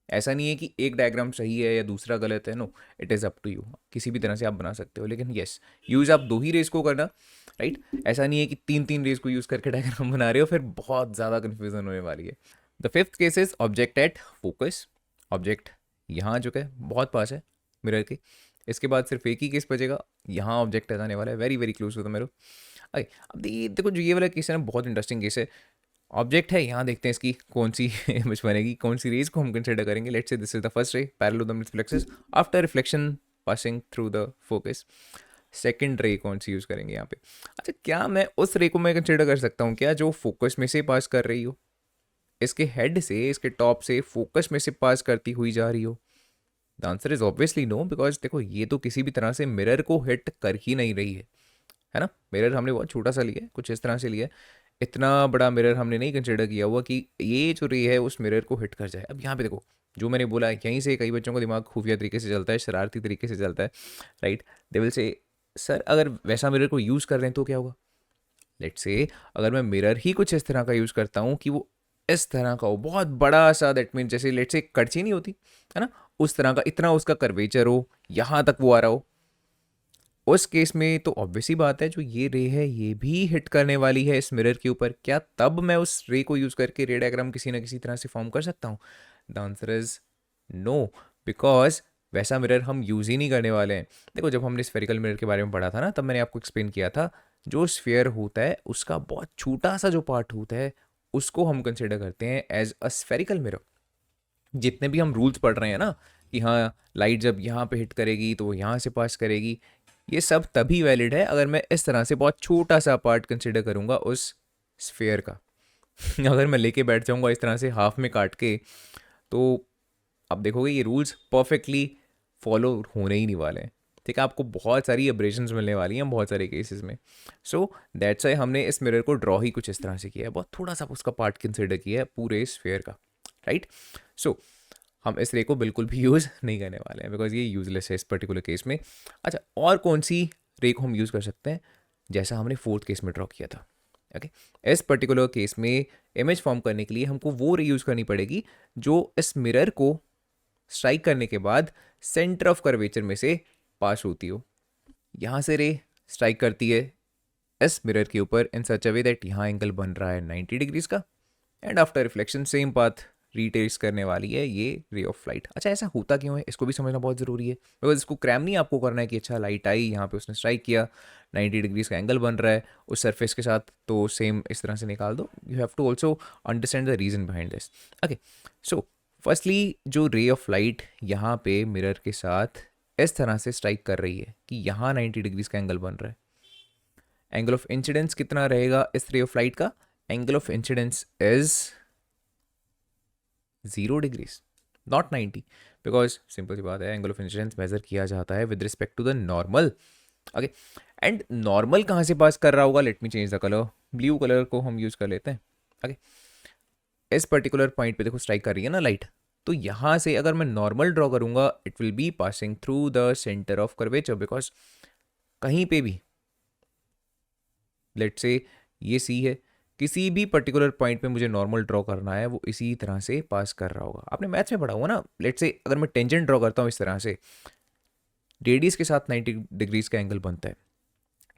ऐसा नहीं है कि एक डायग्राम सही है या दूसरा गलत है, no, it is up to you, किसी भी तरह से आप बना सकते हो। लेकिन येस, यूज़ आप दो ही रेस को करना, राइट। ऐसा नहीं है कि 3-3 रेस को यूज़ करके डायग्राम बना रहे हो, फिर बहुत ज़्यादा कन्फ्यूजन होने वाली है। The fifth case is object at focus. Object यहाँ जो है बहुत पास है मिरर के, इसके बाद सिर्फ एक ही केस बचेगा, यहाँ ऑब्जेक्ट आ जाने वाला है very very close to the mirror. अब देखो जो ये वाला केस है ना बहुत इंटरेस्टिंग केस है। ऑब्जेक्ट है, यहाँ देखते हैं इसकी कौन सी इमेज बनेगी, कौन सी रेज को हम कंसिडर करेंगे। Let's say this is the first ray parallel to the principal axis after reflection passing through the focus. Second ray कौन सी यूज़ करेंगे यहाँ पे? अच्छा, क्या मैं उस रे को मैं कंसिडर कर सकता हूँ क्या जो फोकस में से पास कर रही हो, इसके हेड से इसके टॉप से फोकस में से पास करती हुई जा रही हो? The answer is obviously no, because देखो ये तो किसी भी तरह से मिरर को हिट कर ही नहीं रही है ना। मिरर हमने बहुत छोटा सा लिया है, कुछ इस तरह से लिया है, इतना बड़ा मिरर हमने नहीं कंसिडर किया हुआ कि ये जो रे है उस मिरर को हिट कर जाए। अब यहाँ पे देखो जो मैंने बोला है, यहीं से कई बच्चों का दिमाग खुफिया तरीके से चलता है, शरारती तरीके से चलता है, right. They will say sir अगर वैसा मिरर को यूज़ कर रहे हैं तो क्या होगा? लेट्स से अगर मैं मिरर ही कुछ इस तरह का यूज़ करता हूँ कि वो इस तरह का हो, बहुत बड़ा सा, दैट मीन जैसे लेट्स से कड़छी नहीं होती है ना, उस तरह का, इतना उसका कर्वेचर हो, यहाँ तक वो आ रहा हो, उस केस में तो ऑब्वियस ही बात है जो ये रे है ये भी हिट करने वाली है इस मिरर के ऊपर। क्या तब मैं उस रे को यूज़ करके रे डायग्राम किसी ना किसी तरह से फॉर्म कर सकता हूँ? The answer is no, because वैसा मिरर हम यूज़ ही नहीं करने वाले हैं। देखो जब हमने स्फेरिकल मिरर के बारे में पढ़ा था ना, तब मैंने आपको एक्सप्लेन किया था जो स्फेयर होता है उसका बहुत छोटा सा जो पार्ट होता है उसको हम कंसिडर करते हैं एज अ स्फेरिकल मिरर। जितने भी हम रूल्स पढ़ रहे हैं ना कि हाँ लाइट जब यहाँ पे हिट करेगी तो वो यहाँ से पास करेगी, ये सब तभी वैलिड है अगर मैं इस तरह से बहुत छोटा सा पार्ट कंसिडर करूँगा उस स्फेयर का। अगर मैं लेके बैठ जाऊँगा इस तरह से हाफ में काट के, तो आप देखोगे ये रूल्स परफेक्टली फॉलो होने ही नहीं वाले हैं। ठीक है, आपको बहुत सारी एब्रेशंस मिलने वाली हैं बहुत सारे केसेस में। सो दैट्स वाई हमने इस मिरर को ड्रॉ ही कुछ इस तरह से किया है, बहुत थोड़ा सा उसका पार्ट कंसिडर किया है पूरे स्फेयर का, राइट। सो हम इस रे को बिल्कुल भी यूज़ नहीं करने वाले हैं बिकॉज ये यूजलेस है इस पर्टिकुलर केस में। अच्छा, और कौन सी रे को हम यूज़ कर सकते हैं, जैसा हमने फोर्थ केस में ड्रॉ किया था। ओके, इस पर्टिकुलर केस में इमेज फॉर्म करने के लिए हमको वो रे यूज़ करनी पड़ेगी जो इस मिरर को स्ट्राइक करने के बाद सेंटर ऑफ कर्वेचर में से पास होती हो। यहाँ से रे स्ट्राइक करती है इस मिरर के ऊपर इन सच अ वे दैट यहाँ एंगल बन रहा है 90 डिग्रीज का, and after reflection same path retrace करने वाली है ये रे ऑफ लाइट। अच्छा, ऐसा होता क्यों है इसको भी समझना बहुत ज़रूरी है, बिकॉज इसको क्रैम नहीं आपको करना है कि अच्छा लाइट आई यहाँ पे उसने स्ट्राइक किया 90 डिग्रीज का एंगल बन रहा है उस सरफेस के साथ, तो सेम इस तरह से निकाल दो। You have to also understand the reason behind this. Okay, so firstly जो रे ऑफ लाइट यहाँ पे मिरर के साथ इस तरह से स्ट्राइक कर रही है कि यहाँ 90 डिग्रीज का एंगल बन रहा है, एंगल ऑफ इंसिडेंस कितना रहेगा इस रे ऑफ लाइट का, angle of incidence is 0 degrees not 90, because simple सी बात है एंगल ऑफ इंसिडेंस मेजर किया जाता है with respect to the normal. Okay, and normal कहाँ से पास कर रहा होगा, let me change the colour, blue colour को हम यूज कर लेते हैं। ओके, इस पर्टिकुलर पॉइंट पे देखो स्ट्राइक कर रही है ना लाइट, तो यहाँ से अगर मैं नॉर्मल ड्रॉ करूंगा it will be passing through the centre of curvature, because कहीं पे भी लेट से ये सी है, किसी भी पर्टिकुलर पॉइंट पे मुझे नॉर्मल ड्रॉ करना है वो इसी तरह से पास कर रहा होगा। आपने मैथ्स में पढ़ा हुआ ना, लेट से अगर मैं टेंजेंट ड्रॉ करता हूँ इस तरह से, रेडियस के साथ 90 डिग्रीज का एंगल बनता है,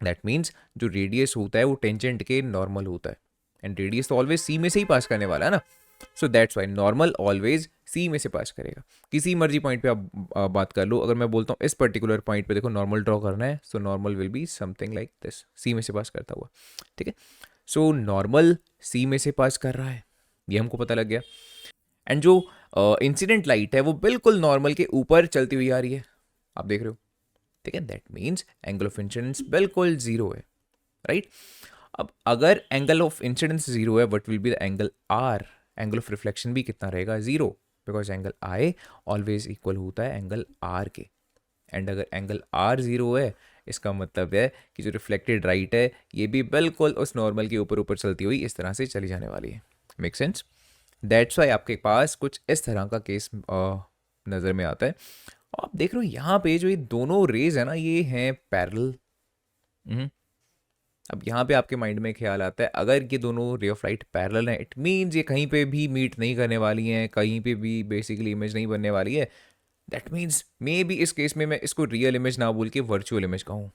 दैट मीन्स जो रेडियस होता है वो टेंजेंट के नॉर्मल होता है, एंड रेडियस तो ऑलवेज सी में से ही पास करने वाला है ना, सो that's Y normal always see में से पास करेगा। किसी मर्जी पॉइंट पे आप बात कर लो, अगर मैं बोलता हूँ इस पर्टिकुलर पॉइंट पे देखो नॉर्मल ड्रॉ करना है, so normal will be something like this, C में से पास करता हुआ। ठीक है, सो नॉर्मल सी में से पास कर रहा है, ये हमको पता लग गया। एंड जो इंसिडेंट लाइट है वो बिल्कुल नॉर्मल के ऊपर चलती हुई आ रही है, आप देख रहे हो। ठीक है, that means angle of incidence बिल्कुल जीरो है, राइट। अब अगर एंगल ऑफ इंसिडेंस जीरो है, what will be the angle are, angle of reflection भी कितना रहेगा, zero, because angle i always equal होता है एंगल आर के, एंड अगर एंगल आर जीरो है इसका मतलब है कि जो रिफ्लेक्टेड राइट है ये भी बिल्कुल उस नॉर्मल के ऊपर ऊपर चलती हुई इस तरह से चली जाने वाली है। Make sense? दैट्स वाई आपके पास कुछ इस तरह का केस नज़र में आता है। और आप देख रहे हो यहाँ पे जो ये दोनों रेज है ना ये हैं पैरेलल। अब यहाँ पे आपके माइंड में ख्याल आता है अगर ये दोनों रे ऑफ लाइट पैरेलल हैं इट मीन्स ये कहीं पे भी मीट नहीं करने वाली हैं, कहीं पे भी बेसिकली इमेज नहीं बनने वाली है। दैट मीन्स मे बी इस केस में मैं इसको रियल इमेज ना बोल के वर्चुअल इमेज कहूँ,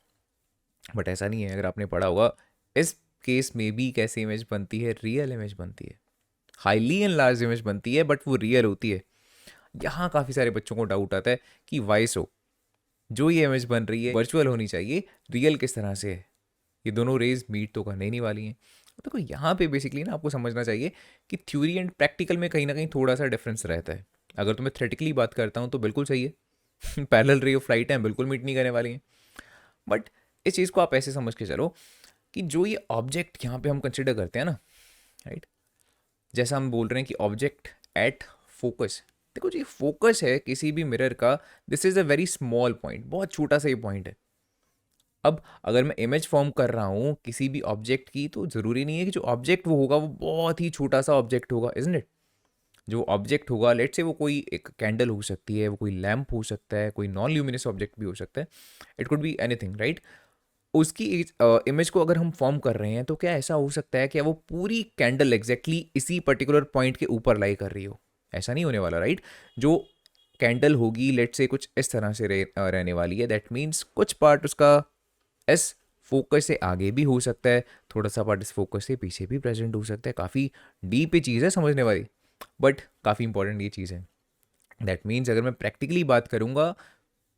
बट ऐसा नहीं है। अगर आपने पढ़ा होगा इस केस में भी कैसी इमेज बनती है, रियल इमेज बनती है, हाईली एनलार्ज इमेज बनती है, बट वो रियल होती है। यहाँ काफ़ी सारे बच्चों को डाउट आता है कि वाई सो, जो ये इमेज बन रही है वर्चुअल होनी चाहिए, रियल किस तरह से है, ये दोनों रेज मीट तो करने ही नहीं वाली हैं। देखो यहाँ पे बेसिकली ना आपको समझना चाहिए कि थ्योरी एंड प्रैक्टिकल में कहीं ना कहीं थोड़ा सा डिफरेंस रहता है। अगर तो मैं थ्योरेटिकली बात करता हूँ तो बिल्कुल सही है पैरेलल रे ऑफ लाइट हैं, बिल्कुल मीट नहीं करने वाली हैं। बट इस चीज़ को आप ऐसे समझ के चलो कि जो ये ऑब्जेक्ट यहाँ पे हम कंसिडर करते हैं ना, राइट, जैसा हम बोल रहे हैं कि ऑब्जेक्ट एट फोकस, देखो जी फोकस है किसी भी मिरर का, this is a very small point, बहुत छोटा सा ये पॉइंट है। अब अगर मैं इमेज फॉर्म कर रहा हूँ किसी भी ऑब्जेक्ट की तो ज़रूरी नहीं है कि जो ऑब्जेक्ट वो होगा वो बहुत ही छोटा सा ऑब्जेक्ट होगा, इज़न्ट इट। जो ऑब्जेक्ट होगा लेट से वो कोई एक कैंडल हो सकती है, वो कोई लैम्प हो सकता है, कोई नॉन ल्यूमिनस ऑब्जेक्ट भी हो सकता है, it could be anything, right. उसकी इमेज को अगर हम फॉर्म कर रहे हैं तो क्या ऐसा हो सकता है कि वो पूरी कैंडल एग्जैक्टली इसी पर्टिकुलर पॉइंट के ऊपर लाई कर रही हो, ऐसा नहीं होने वाला, राइट। जो कैंडल होगी लेट से कुछ इस तरह से रहने वाली है, दैट मीन्स कुछ पार्ट उसका इस फोकस से आगे भी हो सकता है, थोड़ा सा पार्ट इस फोकस से पीछे भी प्रेजेंट हो सकता है। काफ़ी डीप ये चीज़ है समझने वाली, बट काफ़ी इंपॉर्टेंट ये चीज़ है। दैट मीन्स अगर मैं प्रैक्टिकली बात करूँगा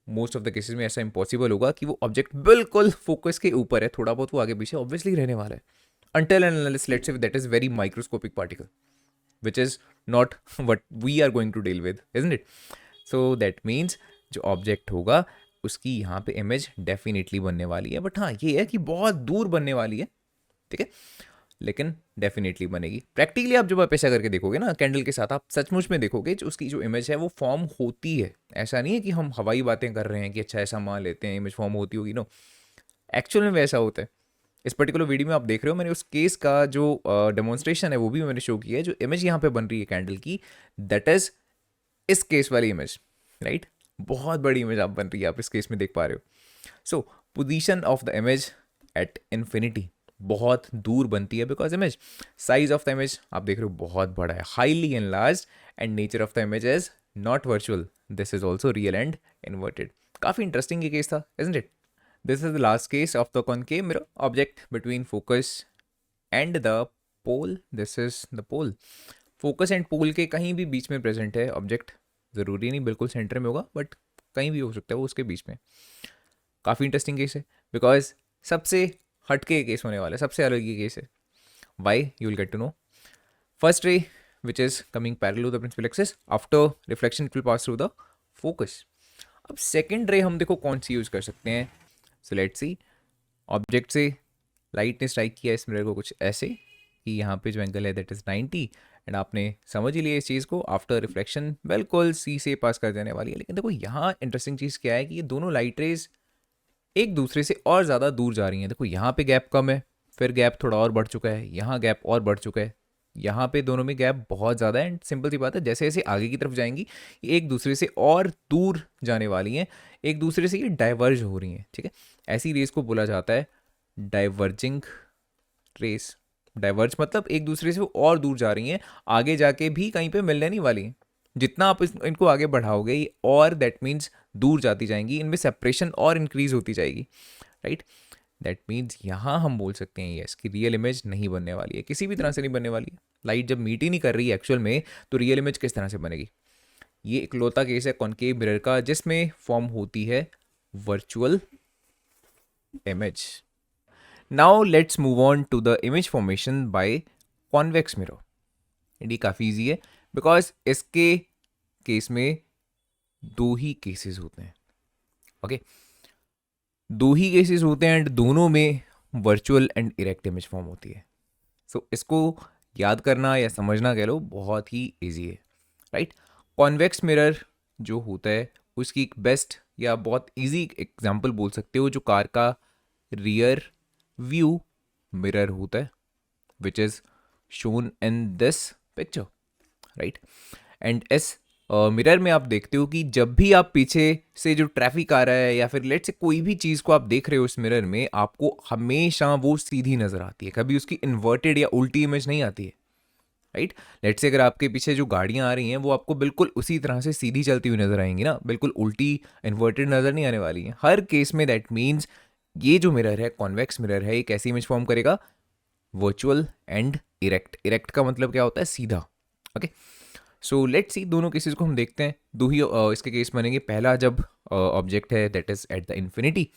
मोस्ट ऑफ द केसेस में ऐसा इंपॉसिबल होगा कि वो ऑब्जेक्ट बिल्कुल फोकस के ऊपर है, थोड़ा बहुत वो आगे पीछे ऑब्वियसली रहने वाला है। until and unless, let's say, that is very microscopic particle, which is not what we are going to deal with, isn't it? So that means जो ऑब्जेक्ट होगा उसकी यहाँ पे इमेज डेफिनेटली बनने वाली है, बट हाँ ये है कि बहुत दूर बनने वाली है, ठीक है, लेकिन डेफिनेटली बनेगी। प्रैक्टिकली आप जब आप ऐसा करके देखोगे ना कैंडल के साथ, आप सचमुच में देखोगे जो उसकी जो इमेज है वो फॉर्म होती है। ऐसा नहीं है कि हम हवाई बातें कर रहे हैं कि अच्छा ऐसा मान लेते हैं इमेज फॉर्म होती होगी, नो, एक्चुअल में वैसा होता है। इस पर्टिकुलर वीडियो में आप देख रहे हो, मैंने उस केस का जो डेमोन्स्ट्रेशन है वो भी मैंने शो किया है। जो इमेज यहाँ पे बन रही है कैंडल की, दैट इज इस केस वाली इमेज, राइट? बहुत बड़ी इमेज आप बन रही है, आप इस केस में देख पा रहे हो। सो position of the image at infinity, बहुत दूर बनती है because image, size of the image आप देख रहे हो बहुत बड़ा है, highly enlarged, and nature of the image is not virtual, this is also real and inverted. काफ़ी इंटरेस्टिंग ये केस था, isn't it? This is the last case of the concave mirror object between focus and the pole. This is the pole. Focus and pole के कहीं भी बीच में present है object, ज़रूरी नहीं बिल्कुल सेंटर में होगा, बट कहीं भी हो सकता है वो उसके बीच में। काफ़ी इंटरेस्टिंग केस है बिकॉज सबसे हटके केस होने वाला है, सबसे अलग ये केस है। Why, you will get to know. First ray which is coming parallel to the principal axis, after reflection it will pass through the focus. अब सेकेंड रे हम देखो कौन सी यूज़ कर सकते हैं। सो लेट्स सी, ऑब्जेक्ट से light ने स्ट्राइक किया इस मिरर को कुछ ऐसे कि यहाँ पे जो एंगल है दैट इज़ 90, एंड आपने समझ ही लिया इस चीज़ को, आफ्टर रिफ्लेक्शन बिल्कुल सी से पास कर देने वाली है। लेकिन देखो यहाँ इंटरेस्टिंग चीज़ क्या है कि ये दोनों लाइट रेज एक दूसरे से और ज़्यादा दूर जा रही हैं। देखो यहाँ पे गैप कम है, फिर गैप थोड़ा और बढ़ चुका है, यहाँ गैप और बढ़ चुका है, यहाँ पे दोनों में गैप बहुत ज़्यादा है। एंड सिंपल सी बात है, जैसे जैसे आगे की तरफ जाएंगी ये एक दूसरे से और दूर जाने वाली हैं, एक दूसरे से ये डाइवर्ज हो रही हैं, ठीक है। ऐसी रेस को बोला जाता है डाइवर्जिंग रेस। डाइवर्ज मतलब एक दूसरे से वो और दूर जा रही हैं, आगे जाके भी कहीं पे मिलने नहीं वाली हैं। जितना आप इनको आगे बढ़ाओगे ये और दैट मीन्स दूर जाती जाएंगी, इनमें सेपरेशन और इंक्रीज होती जाएगी, राइट? दैट मीन्स यहाँ हम बोल सकते हैं यस कि रियल इमेज नहीं बनने वाली है, किसी भी तरह से नहीं बनने वाली है। लाइट जब मीट ही नहीं कर रही है एक्चुअल में, तो रियल इमेज किस तरह से बनेगी? ये इकलौता केस है कॉनकेव मिरर का जिसमें फॉर्म होती है virtual image. Now let's move on to the image formation by convex mirror. ये काफ़ी ईजी है बिकॉज इसके केस में दो ही केसेस होते हैं, ओके दो ही केसेस होते हैं एंड दोनों में virtual and erect image form होती है। सो इसको याद करना या समझना कह लो बहुत ही ईजी है, राइट? कॉन्वेक्स मिरर जो होता है उसकी एक बेस्ट या बहुत ईजी एग्जांपल बोल सकते हो जो कार का रियर व्यू मिरर होता है, which is shown in this picture, right? And इस मिरर में आप देखते हो कि जब भी आप पीछे से जो ट्रैफिक आ रहा है या फिर लेट से कोई भी चीज़ को आप देख रहे हो इस मिरर में, आपको हमेशा वो सीधी नज़र आती है, कभी उसकी इन्वर्टेड या उल्टी इमेज नहीं आती है, राइट? लेट से अगर आपके पीछे जो गाड़ियाँ आ रही हैं वो आपको बिल्कुल उसी तरह से सीधी चलती हुई नजर आएंगी ना, बिल्कुल उल्टी इन्वर्टेड नज़र नहीं आने वाली है हर केस में। दैट मीन्स ये जो मिरर है कॉन्वेक्स मिरर है, एक ऐसी इमेज फॉर्म करेगा वर्चुअल एंड इरेक्ट। इरेक्ट का मतलब क्या होता है? सीधा, ओके। सो लेट्स सी दोनों केसेस को हम देखते हैं। दो ही इसके केस बनेंगे, पहला जब ऑब्जेक्ट है that is at the infinity,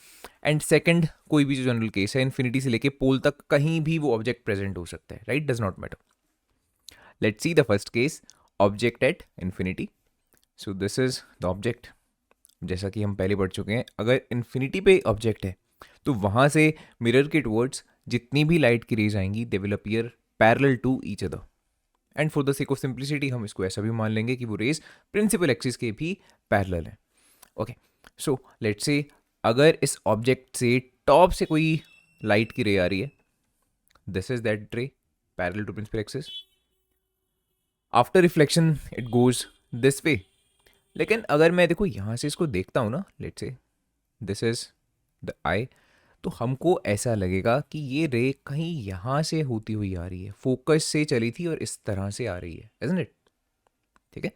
and second कोई भी जो जनरल केस है इन्फिनिटी से लेके पोल तक कहीं भी वो ऑब्जेक्ट प्रेजेंट हो सकता है, right? Does not matter. Let's see the first case, object at infinity. So this is the object. जैसा कि हम पहले पढ़ चुके हैं, अगर इन्फिनिटी पे ऑब्जेक्ट है तो वहाँ से मिरर के टुवर्ड्स जितनी भी लाइट की रेज आएंगी they will appear parallel to each other. And for the sake of simplicity हम इसको ऐसा भी मान लेंगे कि वो रेज प्रिंसिपल एक्सिस के भी पैरेलल है, ओके। सो लेट्स से अगर इस ऑब्जेक्ट से टॉप से कोई लाइट की रे आ रही है, this is that ray parallel to principal axis, after reflection it goes this way. लेकिन अगर मैं देखो यहाँ से इसको देखता हूँ ना, let's say this is the आई, तो हमको ऐसा लगेगा कि ये रे कहीं यहाँ से होती हुई आ रही है, फोकस से चली थी और इस तरह से आ रही है, इजंट इट? ठीक है।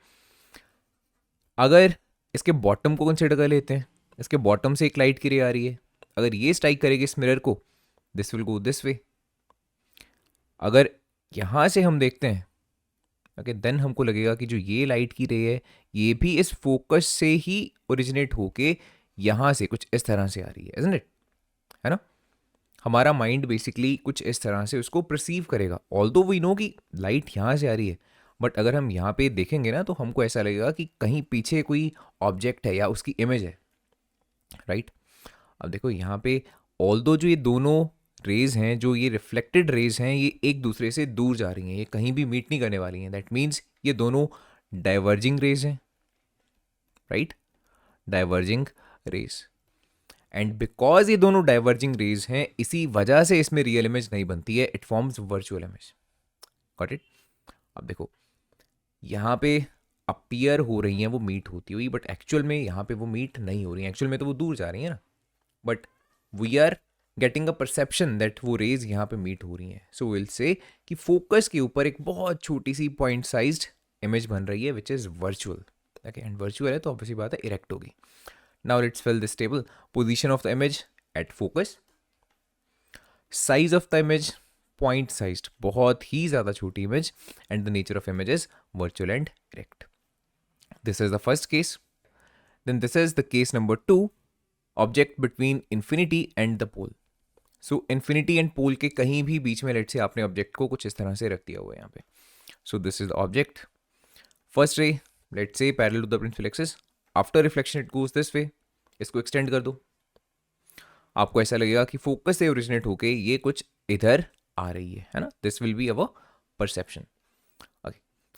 अगर इसके बॉटम को कंसिडर कर लेते हैं, इसके बॉटम से एक लाइट की रे आ रही है, अगर ये स्ट्राइक करेगी इस मिरर को, this will go this way. अगर यहाँ से हम देखते हैं, ओके, देन हमको लगेगा कि जो ये लाइट की रे है ये भी इस फोकस से ही ओरिजिनेट होके यहाँ से कुछ इस तरह से आ रही है, इजंट इट? है ना? हमारा माइंड बेसिकली कुछ इस तरह से उसको परसीव करेगा। ऑल्दो वी नो कि लाइट यहाँ से आ रही है, बट अगर हम यहाँ पे देखेंगे ना तो हमको ऐसा लगेगा कि कहीं पीछे कोई ऑब्जेक्ट है या उसकी इमेज है, राइट। अब देखो यहाँ पे ऑल्दो जो ये दोनों रेज हैं, जो ये रिफ्लेक्टेड रेज हैं, ये एक दूसरे से दूर जा रही हैं, ये कहीं भी मीट नहीं करने वाली हैं। दैट मीन्स ये दोनों डाइवर्जिंग रेज हैं, right, diverging raise. And because ये दोनों डाइवर्जिंग रेज हैं, इसी वजह से इसमें रियल इमेज नहीं बनती है, it forms virtual image. Got it. अब देखो यहाँ पे अपीयर हो रही हैं वो मीट होती हुई, बट एक्चुअल में यहाँ पे वो मीट नहीं हो रही हैं, एक्चुअल में तो वो दूर जा रही है ना, but we are getting a perception that वो रेज यहाँ पे मीट हो रही हैं। सो विल से कि फोकस के ऊपर एक बहुत छोटी सी पॉइंट साइज्ड इमेज बन रही है which is virtual. Okay, and virtual है तो ऑब्वियसली बात है इरेक्ट होगी। Now let's fill this table. Position of the image at focus, size of the image point sized, बहुत ही ज़्यादा छोटी image, and the nature of image is virtual and erect. This is the first case. Then this is the case number 2, object between infinity and the pole. So infinity and pole के कहीं भी बीच में late से आपने object को कुछ इस तरह से रख दिया हुआ है यहाँ पे। So this is the object. First ray, let's say parallel to the principal axis. After reflection it goes this way. इसको extend कर दो, आपको ऐसा लगेगा कि फोकस से ओरिजिनेट होके ये कुछ इधर आ रही है ना। This will be our perception.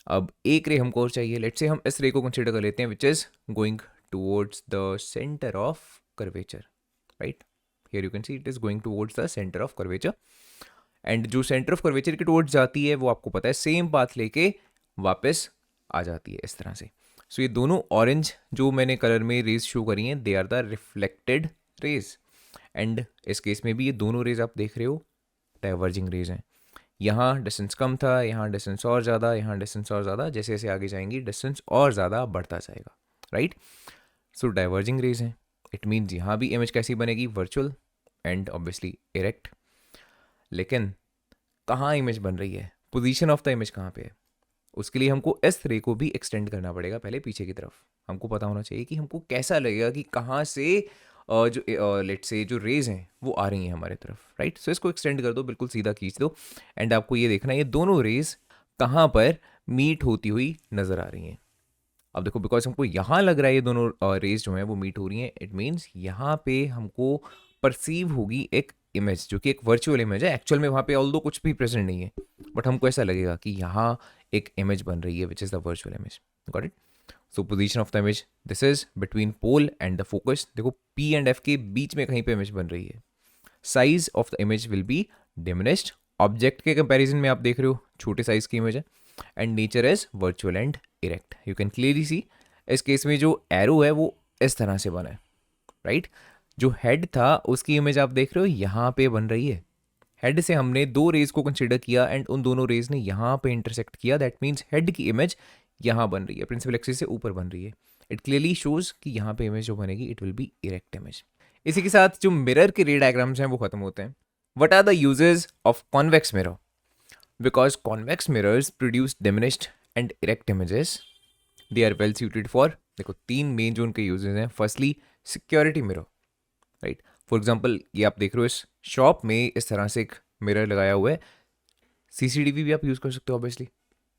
अब एक रे हमको और चाहिए। लेट्स से हम इस रे को कंसीडर कर लेते हैं which is going towards the centre of curvature, right. Here you can see it is going towards the centre of curvature, and जो सेंटर ऑफ कर्वेचर के टूवर्ड्स जाती है वो आपको पता है सेम पाथ लेके वापस आ जाती है इस तरह से। सो ये दोनों ऑरेंज जो मैंने कलर में रेज शो करी हैं, they are the reflected rays, and इस केस में भी ये दोनों रेज आप देख रहे हो डाइवर्जिंग रेज हैं। यहाँ डिस्टेंस कम था, यहाँ डिस्टेंस और ज़्यादा, यहाँ डिस्टेंस और ज़्यादा, जैसे जैसे आगे जाएंगी डिस्टेंस और ज़्यादा बढ़ता जाएगा, राइट। सो डाइवर्जिंग रेज हैं, इट मीन्स यहाँ भी इमेज कैसी बनेगी, वर्चुअल एंड ऑब्वियसली इरेक्ट। लेकिन कहाँ इमेज बन रही है, पोजीशन ऑफ द इमेज कहाँ पे है, उसके लिए हमको इस रे को भी एक्सटेंड करना पड़ेगा पहले पीछे की तरफ। हमको पता होना चाहिए कि हमको कैसा लगेगा कि कहाँ से जो लेट से जो रेज हैं वो आ रही हैं हमारे तरफ, राइट। सो इसको एक्सटेंड कर दो, बिल्कुल सीधा खींच दो, एंड आपको ये देखना है ये दोनों रेज कहाँ पर मीट होती हुई नज़र आ रही हैं। अब देखो बिकॉज हमको यहाँ लग रहा है ये दोनों रेज जो हैं वो मीट हो रही हैं, इट मीन्स यहाँ पे हमको परसीव होगी एक इमेज जो कि एक वर्चुअल इमेज है। एक्चुअल में वहाँ पे ऑल्दो कुछ भी प्रेजेंट नहीं है, बट हमको ऐसा लगेगा कि यहाँ एक इमेज बन रही है which is the virtual image. Got it. So position of the image, this is between pole and the focus. देखो पी एंड एफ के बीच में कहीं पे इमेज बन रही है। Size of the image will be diminished, object के कंपैरिजन में आप देख रहे हो छोटे साइज की इमेज है, and nature is virtual and erect. You can clearly see इस केस में जो एरो है वो इस तरह से बना है, राइट। जो हेड था उसकी इमेज आप देख रहे हो यहाँ पे बन रही है। हेड से हमने दो रेज को कंसिडर किया एंड उन दोनों रेज ने यहाँ पे इंटरसेक्ट किया, दैट मीन्स हेड की इमेज यहाँ बन रही है, प्रिंसिपल एक्सिस से ऊपर बन रही है। इट क्लियरली शोज कि यहाँ पे इमेज जो बनेगी it will be erect image. इसी के साथ जो मिरर के रे डायग्राम्स हैं वो खत्म होते हैं। What are the uses of convex mirror? Because convex mirrors produce diminished and erect images, they are well suited for, देखो तीन मेन जो उनके यूजेस हैं। Firstly security mirror, right. For example ये आप देख रहे हो इस शॉप में इस तरह से एक मिरर लगाया हुआ है, सीसीटीवी भी आप यूज़ कर सकते हो ऑब्वियसली,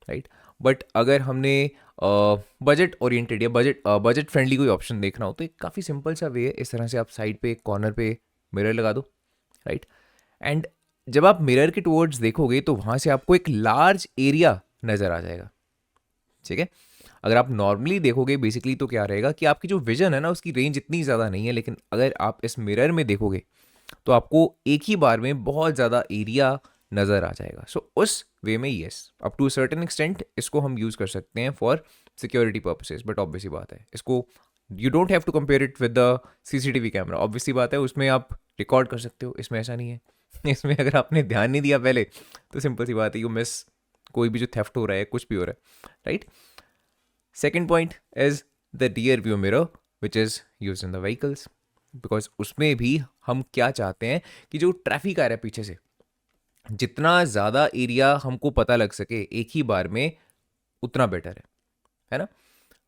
राइट। बट अगर हमने बजट ओरिएंटेड या बजट फ्रेंडली कोई ऑप्शन देखना हो तो एक काफ़ी सिंपल सा वे है, इस तरह से आप साइड पे एक कॉर्नर पे मिरर लगा दो, राइट। एंड जब आप मिरर के टुवर्ड्स देखोगे तो वहाँ से आपको एक लार्ज एरिया नज़र आ जाएगा, ठीक है। अगर आप नॉर्मली देखोगे बेसिकली तो क्या रहेगा कि आपकी जो विजन है ना उसकी रेंज इतनी ज़्यादा नहीं है, लेकिन अगर आप इस मिरर में देखोगे तो आपको एक ही बार में बहुत ज़्यादा एरिया नज़र आ जाएगा। सो उस वे में yes, up to certain extent इसको हम यूज़ कर सकते हैं for security purposes, but obviously बात है इसको you don't have to compare it with the CCTV camera. Obviously बात है उसमें आप रिकॉर्ड कर सकते हो, इसमें ऐसा नहीं है। इसमें अगर आपने ध्यान नहीं दिया पहले तो सिंपल सी बात है यू मिस कोई भी जो थेफ्ट हो रहा है, कुछ भी हो रहा है, right. Second point is the rear view mirror which is use in the vehicles, because उसमें भी हम क्या चाहते हैं कि जो ट्रैफिक आ रहा है पीछे से जितना ज़्यादा एरिया हमको पता लग सके एक ही बार में उतना बेटर है ना।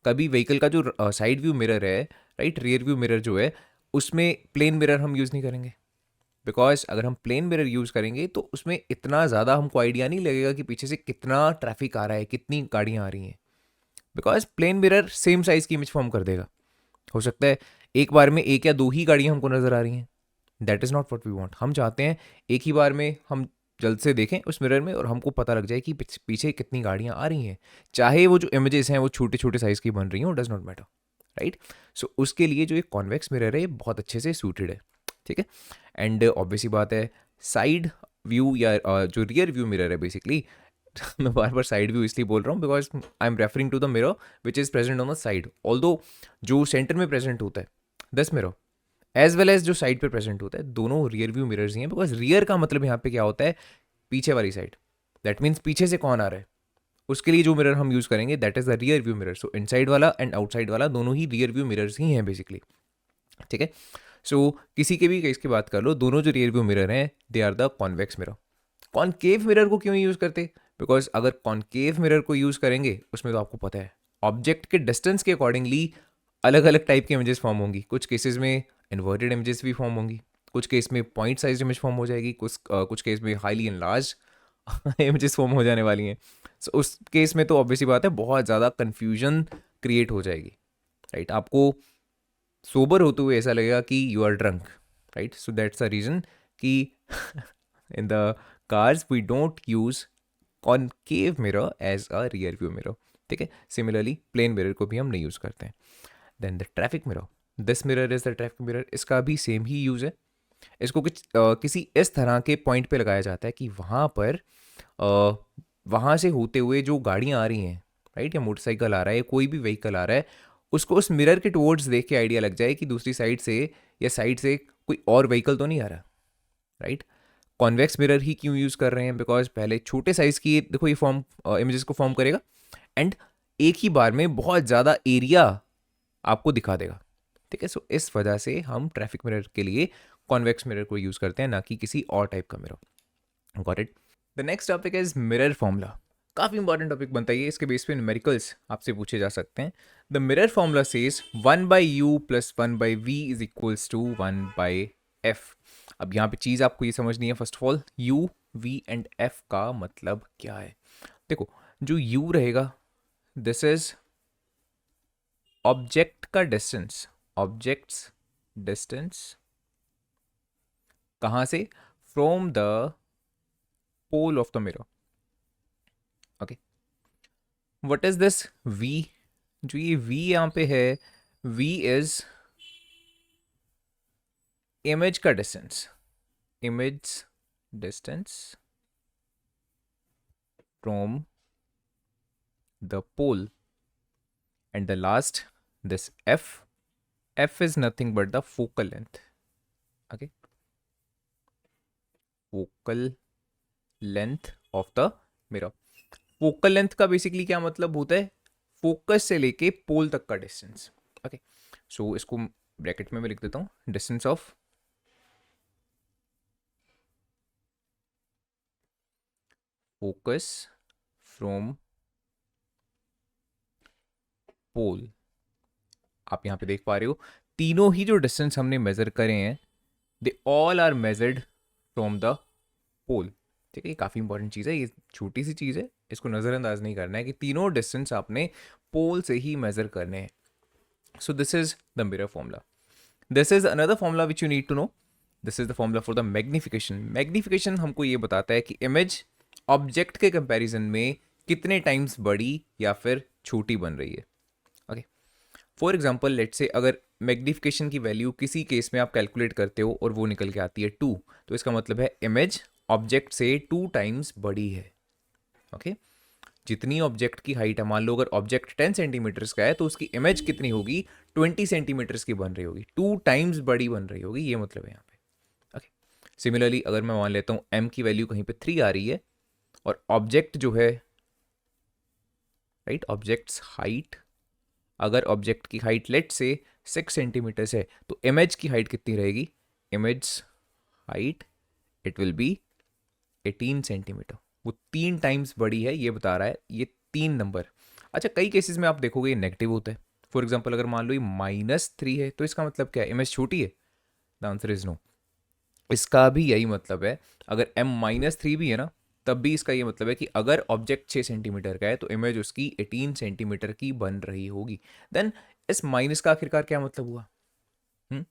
कभी व्हीकल का जो साइड व्यू मिरर है, राइट, रियर व्यू मिरर जो है उसमें प्लेन मिरर हम यूज़ नहीं करेंगे, बिकॉज अगर हम प्लेन मिरर यूज़ करेंगे तो उसमें इतना ज़्यादा हमको आइडिया नहीं लगेगा कि पीछे से कितना ट्रैफिक आ रहा है, कितनी गाड़ियाँ आ रही हैं, because plane mirror same size की इमेज फॉर्म कर देगा। हो सकता है एक बार में एक या दो ही गाड़ियाँ हमको नज़र आ रही हैं, that is not what we want. हम चाहते हैं एक ही बार में हम जल्द से देखें उस मिरर में और हमको पता लग जाए कि पीछे कितनी गाड़ियाँ आ रही हैं, चाहे वो जो इमेजेस हैं वो छोटे छोटे साइज़ की बन रही हैं, डज नॉट मैटर, राइट। सो उसके लिए जो एक कॉन्वेक्स मिरर है ये बहुत अच्छे से सूटेड है, ठीक है। एंड ऑब्वियसली बात है साइड व्यू या जो रियर व्यू मिरर है बेसिकली, मैं बार बार साइड व्यू इसलिए बोल रहा हूँ because I am referring to the mirror which is present on the side, although जो सेंटर में प्रेजेंट होता है this mirror as well as जो साइड पे प्रेजेंट होता है, दोनों रियर व्यू मिरर्स ही हैं। बिकॉज रियर का मतलब यहाँ पे क्या होता है, पीछे वाली साइड, दैट मीन्स पीछे से कौन आ रहा है, उसके लिए जो मिरर हम यूज़ करेंगे that is the rear view mirror. So inside वाला एंड आउटसाइड वाला दोनों ही रियर व्यू मिरर्स ही हैं बेसिकली, ठीक है। सो किसी के भी केस की बात कर लो, दोनों जो रियर व्यू मिरर हैं they are the convex mirror. Concave mirror को क्यों यूज़ करते, बिकॉज अगर कॉनकेव मिरर को यूज़ करेंगे उसमें तो आपको पता है ऑब्जेक्ट के डिस्टेंस के अकॉर्डिंगली अलग अलग टाइप की इमेजेस फॉर्म होंगी। कुछ केसेस में इन्वर्टेड इमेजेस भी फॉर्म होंगी, कुछ केस में पॉइंट साइज इमेज फॉर्म हो जाएगी, कुछ केस में हाईली एनलार्ज इमेजेस फॉर्म हो जाने वाली हैं। सो उस केस में तो ऑब्वियसली बात है बहुत ज़्यादा कन्फ्यूजन क्रिएट हो जाएगी, राइट। आपको सोबर होते हुए ऐसा लगेगा कि you are drunk, right. So that's the reason कि in the cars we don't use concave mirror as a rear view mirror, ठीक है। सिमिलरली प्लेन मिरर को भी हम नहीं यूज़ करते हैं। Then the traffic mirror, this mirror is the traffic mirror, इसका भी सेम ही यूज़ है। इसको किसी इस तरह के पॉइंट पे लगाया जाता है कि वहाँ पर वहाँ से होते हुए जो गाड़ियाँ आ रही हैं, राइट, या मोटरसाइकिल आ रहा है, कोई भी व्हीकल आ रहा है, उसको उस मिरर के टुवर्ड्स देख के आइडिया लग जाए कि दूसरी साइड से या साइड से कोई और व्हीकल तो नहीं आ रहा, राइट। कॉन्वेक्स मिरर ही क्यों यूज़ कर रहे हैं, बिकॉज पहले छोटे साइज़ की देखो ये फॉर्म इमेजेस को फॉर्म करेगा एंड एक ही बार में बहुत ज़्यादा एरिया आपको दिखा देगा, ठीक है। सो इस वजह से हम ट्रैफिक मिरर के लिए कॉन्वेक्स मिरर को यूज़ करते हैं, ना कि किसी और टाइप का mirror. Got it. The next topic is mirror formula. काफ़ी इंपॉर्टेंट टॉपिक बनता है ये, इसके बेस पे न्यूमेरिकल्स आपसे पूछे जा सकते हैं। The mirror formula says 1/u + 1/v is equals to 1/f। अब यहाँ पे चीज़ आपको ये समझनी है, first of all u, v and f का मतलब क्या है। देखो जो u रहेगा दिस इज ऑब्जेक्ट का डिस्टेंस, ऑब्जेक्ट्स डिस्टेंस कहाँ से, from the pole of the mirror, okay. What is this v, जो ये v यहाँ पे है, v इज इमेज का distance, image distance from the pole and the last this f is nothing but the focal length, okay, focal length of the mirror। focal length का basically क्या मतलब होता है, फोकस से लेके पोल तक का डिस्टेंस, ओके। सो इसको ब्रैकेट में मैं लिख देता हूँ, distance of focus from pole. आप यहाँ पे देख पा रहे हो तीनों ही जो डिस्टेंस हमने मेजर करे हैं they all are measured from the pole, ठीक है। ये काफ़ी इंपॉर्टेंट चीज़ है, ये छोटी सी चीज़ है, इसको नज़रअंदाज नहीं करना है कि तीनों डिस्टेंस आपने पोल से ही मेजर करने हैं। So this is the mirror formula. This is another formula which you need to know, this is the formula for the magnification. Magnification हमको ये बताता है कि इमेज ऑब्जेक्ट के कंपैरिजन में कितने टाइम्स बड़ी या फिर छोटी बन रही है, okay. For example let say अगर मैग्निफिकेशन की वैल्यू किसी केस में आप कैलकुलेट करते हो और वो निकल के आती है 2, तो इसका मतलब है इमेज ऑब्जेक्ट से 2 टाइम्स बड़ी है, ओके। जितनी ऑब्जेक्ट की हाइट है, मान लो अगर ऑब्जेक्ट 10 सेंटीमीटर्स का है तो उसकी इमेज कितनी होगी, 20 सेंटीमीटर्स की बन रही होगी, 2 टाइम्स बड़ी बन रही होगी, ये मतलब है यहाँ पे, ओके। सिमिलरली अगर मैं मान लेता हूँ m की वैल्यू कहीं पे 3 आ रही है और ऑब्जेक्ट जो है, राइट, ऑब्जेक्ट्स हाइट, अगर ऑब्जेक्ट की हाइट लेट से 6 सेंटीमीटर्स है तो इमेज की हाइट कितनी रहेगी, image height it will be 18 centimetre, वो 3 टाइम्स बड़ी है, ये बता रहा है ये 3 नंबर। अच्छा कई केसेस में आप देखोगे ये नेगेटिव होता है। फॉर एग्जाम्पल अगर मान लो ये -3 है तो इसका मतलब क्या है, इमेज छोटी है, द आंसर इज नो। इसका भी यही मतलब है, अगर m-3 भी है ना, तब भी इसका ये मतलब है कि अगर ऑब्जेक्ट 6 सेंटीमीटर का है तो इमेज उसकी 18 सेंटीमीटर की बन रही होगी। देन इस माइनस का आखिरकार क्या मतलब हुआ? हम्म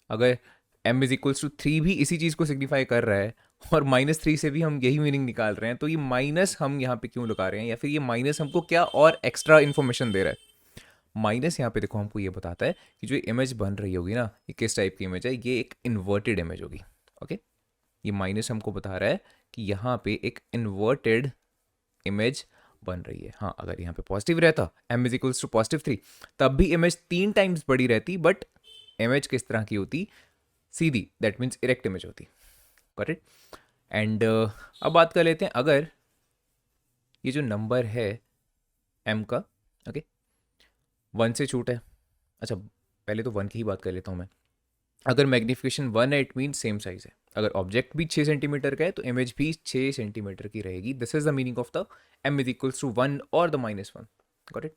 अगर m इज इक्वल्स टू 3 भी इसी चीज़ को सिग्निफाई कर रहा है और -3 से भी हम यही मीनिंग निकाल रहे हैं, तो ये माइनस हम यहाँ पे क्यों लगा रहे हैं, या फिर ये माइनस हमको क्या और एक्स्ट्रा इन्फॉर्मेशन दे रहा है? माइनस यहाँ पे देखो हमको ये बताता है कि जो इमेज बन रही होगी ना, ये किस टाइप की इमेज है, ये एक इन्वर्टेड इमेज होगी। ओके, ये माइनस हमको बता रहा है कि यहाँ पे एक इन्वर्टेड इमेज बन रही है। हाँ, अगर यहाँ पे पॉजिटिव रहता m इज इक्वल्स टू +3, तब भी इमेज 3 टाइम्स बड़ी रहती, बट इमेज किस तरह की होती? सीधी, दैट मीन्स इरेक्ट इमेज होती। Got it? एंड अब बात कर लेते हैं, अगर ये जो नंबर है m का, ओके, 1 से छोटा है। अच्छा, पहले तो 1 की ही बात कर लेता हूँ मैं। अगर मैग्नीफिकेशन 1 है, इट मीन्स सेम साइज है। अगर ऑब्जेक्ट भी 6 सेंटीमीटर का है तो इमेज भी 6 सेंटीमीटर की रहेगी। This is the meaning of the m is equals to 1 और द -1। Got it?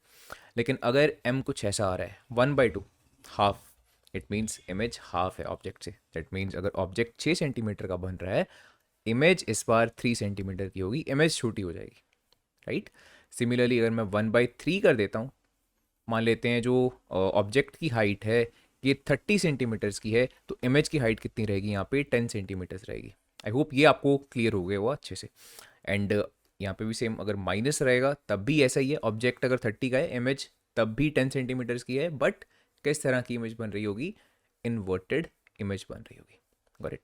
लेकिन अगर m कुछ ऐसा आ रहा है 1/2, half, it means image half है ऑब्जेक्ट से। दैट मीन्स अगर ऑब्जेक्ट 6 सेंटीमीटर का बन रहा है, इमेज इस बार 3 सेंटीमीटर की होगी, इमेज छोटी हो जाएगी। राइट? सिमिलरली अगर मैं 1/3 कर देता हूँ, मान लेते हैं जो ऑब्जेक्ट की हाइट है ये 30 सेंटीमीटर्स की है, तो इमेज की हाइट कितनी रहेगी यहाँ पे? 10 सेंटीमीटर्स रहेगी। आई होप ये आपको क्लियर हो गया वो अच्छे से। एंड यहाँ पे भी सेम, अगर माइनस रहेगा तब भी ऐसा ही है। ऑब्जेक्ट अगर 30 का है, इमेज तब भी 10 सेंटीमीटर्स की है, बट किस तरह की इमेज बन रही होगी? इन्वर्टेड इमेज बन रही होगी। Got it?